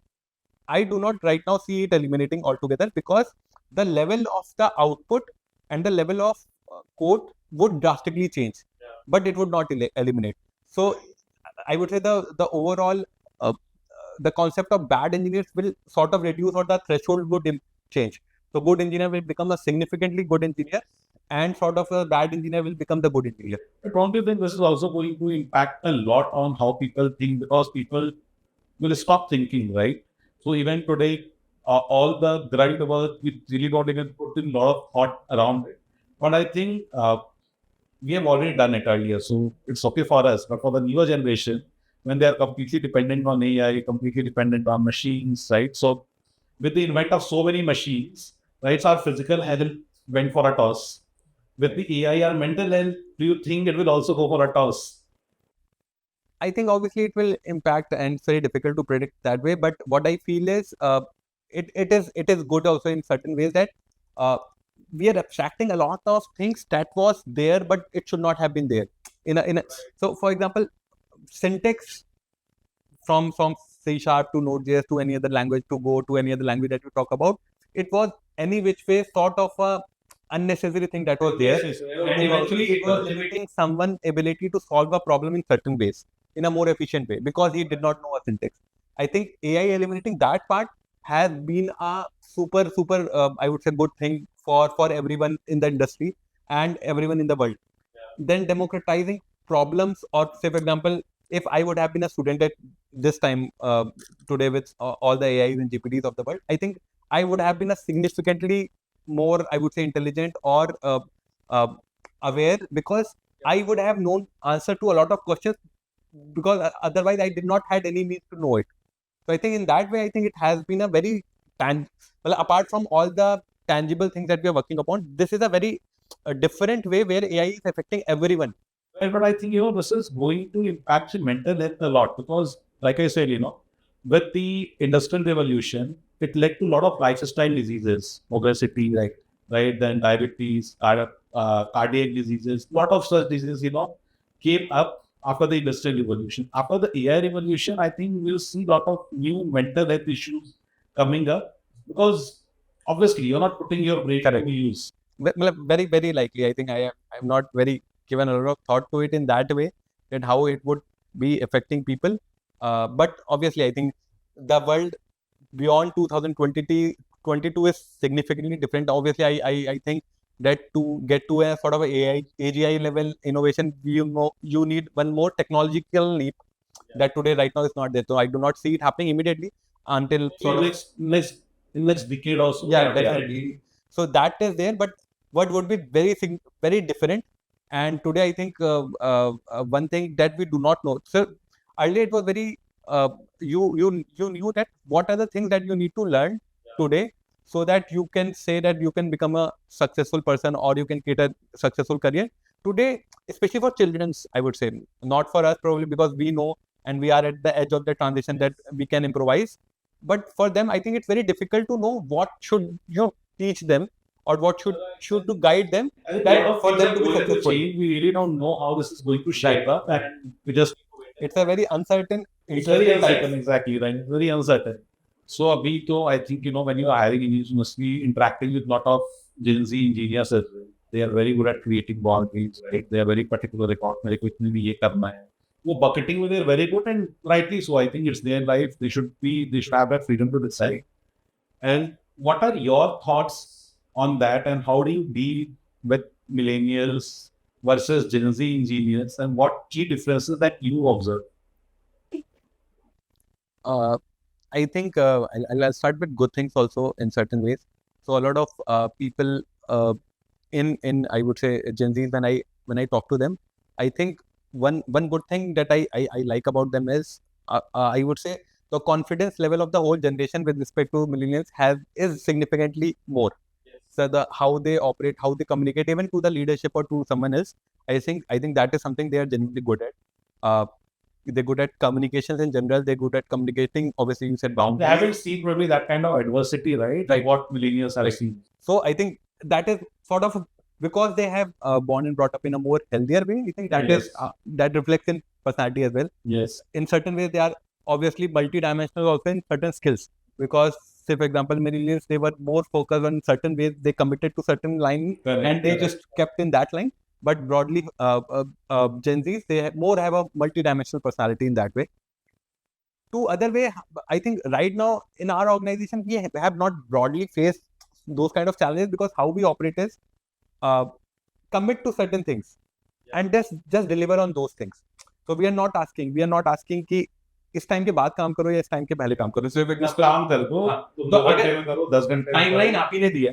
I do not right now see it eliminating altogether, because the level of the output and the level of code would drastically change, but it would not eliminate. So I would say the overall the concept of bad engineers will sort of reduce, or the threshold would change. So good engineer will become a significantly good engineer, and sort of a bad engineer will become the good engineer. I probably think this is also going to impact a lot on how people think, because people will stop thinking, right? So even today, all the grunt work, we really don't even put in a lot of thought around it. But I think we have already done it earlier, so it's okay for us. But for the newer generation, when they are completely dependent on AI, completely dependent on machines, right? So with the invent of so many machines, right, so our physical health went for a toss. With the AI, our mental health, do you think it will also go for a toss? I think obviously it will impact, and it's very difficult to predict that way. But what I feel is it is good also in certain ways, that we are abstracting a lot of things that was there, but it should not have been there. So for example, syntax from C# to Node.js to any other language, to Go to any other language that you talk about, it was any which way sort of a unnecessary thing that was there. And eventually it was limiting someone's ability to solve a problem in certain ways, in a more efficient way, because he did not know a syntax. I think AI eliminating that part has been a super I would say good thing for everyone in the industry and everyone in the world. Then democratizing problems, or say for example, if I would have been a student at this time today with all the AIs and GPTs of the world, I think I would have been a significantly more, I would say, intelligent or aware, because I would have known answer to a lot of questions, because otherwise I did not had any means to know it. So I think in that way, I think it has been a very well, apart from all the tangible things that we are working upon, this is a very different way where AI is affecting everyone. But I think, this is going to impact the mental health a lot because, like I said, with the industrial revolution, it led to a lot of lifestyle diseases, obesity, right? Then diabetes, cardiac diseases, lot of such diseases, came up after the industrial revolution. After the AI revolution, I think we'll see a lot of new mental health issues coming up because obviously you're not putting your brain to use. Very, very likely. I think I'm not very given a lot of thought to it in that way, that how it would be affecting people. But obviously, I think the world beyond 2022 is significantly different. Obviously, I think that to get to a sort of AI, AGI level innovation, you need one more technological leap that today right now is not there. So I do not see it happening immediately until So next decade also. yeah, definitely. So that is there, but what would be very different. And today, I think one thing that we do not know. So earlier it was very you knew that what are the things that you need to learn today, so that you can say that you can become a successful person or you can create a successful career. Today, especially for children's, I would say, not for us probably because we know and we are at the edge of the transition that we can improvise. But for them, I think it's very difficult to know what should teach them or what should to guide them that for them to be successful. We really don't know how this is going to shape up, and we just it's a very uncertain. It's very uncertain, exactly, right? Very uncertain. So, Abhi, though, I think, when you are hiring engineers, you must be interacting with a lot of Gen Z engineers as well. They are very good at creating boundaries, right? They are very particular about मेरे को इतने में ये करना है. वो bucketing में they are very good and rightly so. I think it's their life. They should have that freedom to decide. And what are your thoughts on that? And how do you deal with millennials versus Gen Z engineers? And what key differences that you observe? I think I'll start with good things also in certain ways. So a lot of people in I would say Gen Zs, when I talk to them, I think one good thing that I like about them is I would say the confidence level of the whole generation with respect to millennials is significantly more. So how they operate, how they communicate, even to the leadership or to someone else, I think that is something they are genuinely good at. They're good at communications in general. They're good at communicating. Obviously, you said boundaries. They haven't seen probably that kind of adversity, right? Like what millennials have seen. So I think that is sort of because they have born and brought up in a more healthier way. I think that is that reflects in personality as well. Yes. In certain ways, they are obviously multidimensional also in certain skills. Because, say for example, millennials, they were more focused on certain ways. They committed to certain line and they just kept in that line. But broadly, Gen Zs, they have a multi-dimensional personality in that way. Two other way, I think right now in our organization, we have not broadly faced those kind of challenges because how we operate is commit to certain things and just deliver on those things. So we are not asking कि इस time के बाद काम करो या इस time के पहले काम करो. So काम कर दो, 2 घंटे में करो, 10 घंटे में timeline आप ही ने दी है,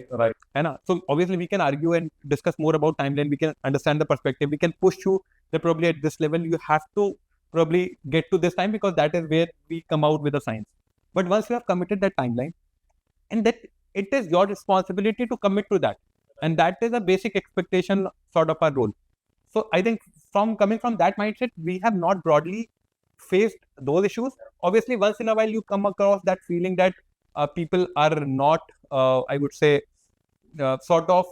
है ना? So obviously we can argue and discuss more about timeline. We can understand the perspective. We can push you that probably at this level you have to probably get to this time because that is where we come out with the science. But once you have committed that timeline, and that it is your responsibility to commit to that, and that is a basic expectation sort of our role. So I think coming from that mindset, we have not broadly faced those issues. Obviously, once in a while you come across that feeling that people are not, I would say, sort of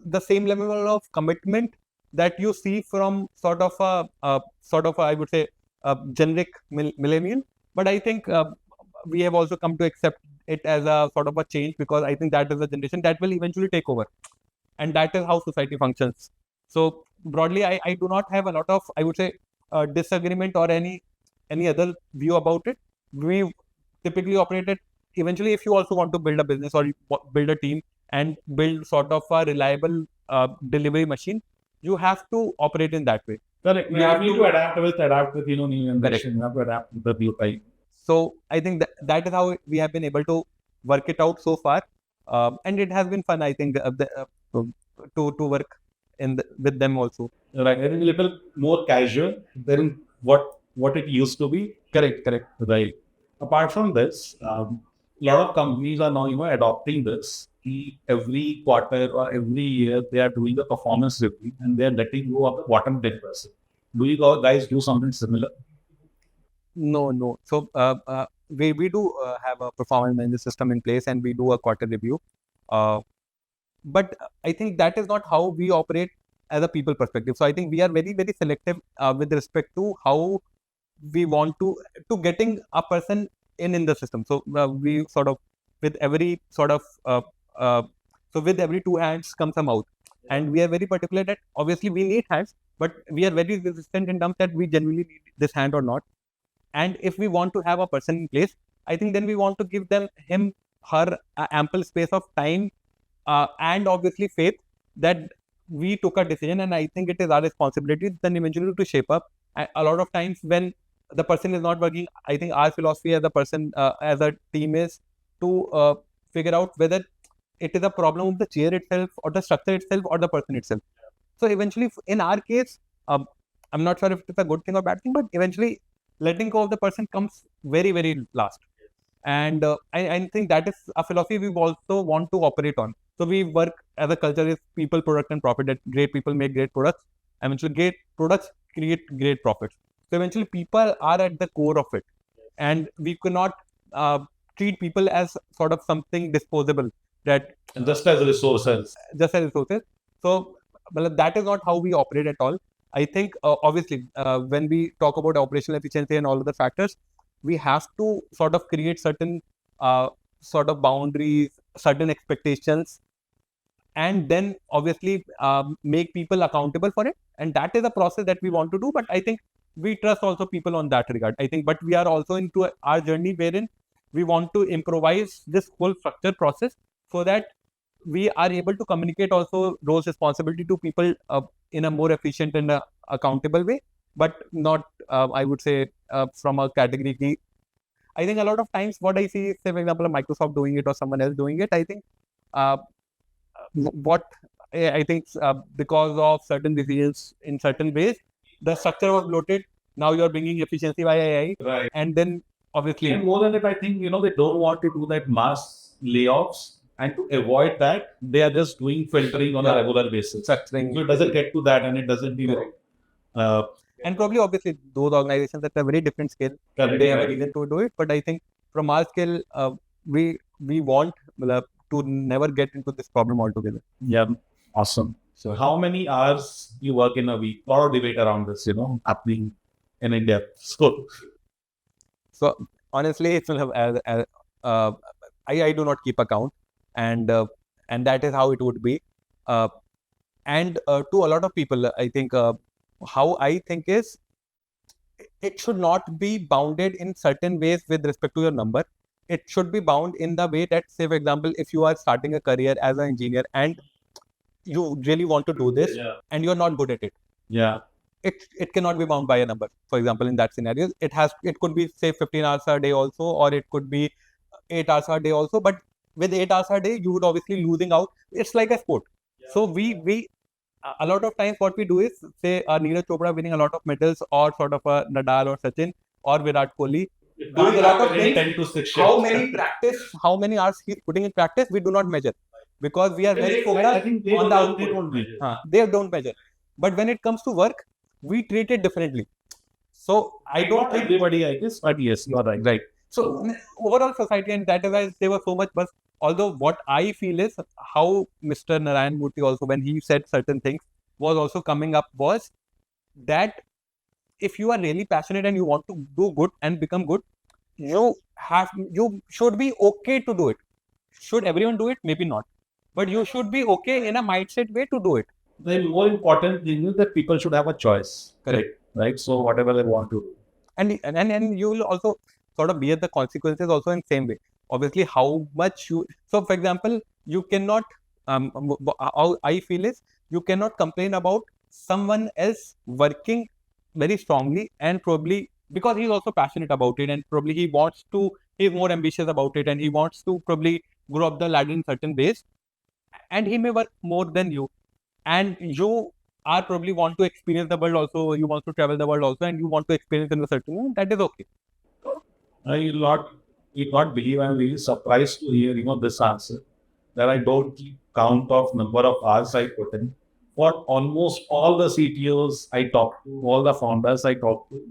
the same level of commitment that you see from sort of I would say generic millennial. But I think we have also come to accept it as a sort of a change because I think that is a generation that will eventually take over, and that is how society functions. So broadly, I do not have a lot of, I would say, disagreement or any other view about it. We typically operate it. Eventually, if you also want to build a business or build a team and build sort of a reliable delivery machine, you have to operate in that way. Correct. You have to adapt with new innovation. You have to adapt with the new time. So I think that is how we have been able to work it out so far, and it has been fun. I think to work with them also. Right, it is a little more casual than what it used to be. Correct. Right. Apart from this, a lot of companies are now, adopting this. Every quarter or every year, they are doing a performance review and they are letting go of the bottom 10%. Do you guys do something similar? No, no. So we do have a performance management system in place, and we do a quarter review. But I think that is not how we operate as a people perspective. So I think we are very, very selective with respect to how we want to getting a person in the system. So we sort of with every sort of so with every two hands comes a mouth, and we are very particular that obviously we need hands, but we are very resistant in terms that we genuinely need this hand or not. And if we want to have a person in place, I think then we want to give her ample space of time and obviously faith that we took a decision, and I think it is our responsibility then eventually to shape up. A lot of times when the person is not working, I think our philosophy as a person, as a team, is to figure out whether it is a problem of the chair itself or the structure itself or the person itself. So eventually, in our case, I'm not sure if it's a good thing or bad thing, but eventually letting go of the person comes very, very last. And I think that is a philosophy we also want to operate on. So we work as a culture is people, product, and profit. That great people make great products. Eventually, great products create great profits. So eventually, people are at the core of it, and we cannot treat people as sort of something disposable that Just as resources. just as resources. So well, that is not how we operate at all. I think obviously when we talk about operational efficiency and all other factors, we have to sort of create certain sort of boundaries, certain expectations, and then obviously make people accountable for it. And that is a process that we want to do. But I think we trust also people on that regard. I think, but we are also into our journey wherein we want to improvise this whole structure process so that we are able to communicate also roles responsibility to people in a more efficient and accountable way, but not I would say from a category. I think a lot of times what I see is, say for example, Microsoft doing it or someone else doing it. I think what I think because of certain decisions in certain ways, the structure was bloated. Now you're bringing efficiency by AI, Right. and then obviously, And more than that, I think, they don't want to do that mass layoffs. And to avoid that, they are just doing filtering on a regular basis. structuring. So it doesn't get to that and it doesn't, And probably, obviously, those organizations at a very different scale, Correct, they have a right. reason to do it. But I think from our scale, we want to never get into this problem altogether. Yeah, awesome. So how many hours you work in a week? A lot of debate around this, happening in India. So honestly, it's I do not keep account, and that is how it would be. And to a lot of people, I think how I think is it should not be bounded in certain ways with respect to your number. It should be bound in the way that, say for example, if you are starting a career as an engineer and you really want to do this Yeah. and you're not good at it, Yeah. it cannot be bound by a number. For example, in that scenario, it could be say 15 hours a day also, or it could be 8 hours a day also. But with 8 hours a day, you would obviously losing out. It's like a sport. So we a lot of times what we do is, say Neeraj Chopra winning a lot of medals, or sort of a Nadal or Sachin or Virat Kohli doing a lot of things. 10 to 6 How shifts. how many hours he's putting in practice, we do not measure, because we are very I focused think they on the output. don't measure. They don't measure. But when it comes to work, we treat it differently. So I don't think Everybody, I guess, but yes, you are right. right. So overall society, and that is why there was so much buzz. Although what I feel is how Mr. Narayan Murthy also, when he said certain things, was also coming up was that if you are really passionate and you want to do good and become good, you should be okay to do it. Should everyone do it? Maybe not. But you should be okay in a mindset way to do it. The more important thing is that people should have a choice. Correct. Right? So whatever they want to do. And you will also sort of bear the consequences also in same way. Obviously, how much you. So, for example, you cannot. How I feel is you cannot complain about someone else working very strongly and probably because he's also passionate about it and probably he's more ambitious about it and he wants to probably grow up the ladder in certain ways, and he may work more than you, and you are probably want to experience the world also, you want to travel the world also, and you want to experience in a certain way, that is okay. A lot You not believe, I'm really surprised to hear, this answer, that I don't keep count of number of hours I put in. For almost all the CTOs I talk to, all the founders I talk to,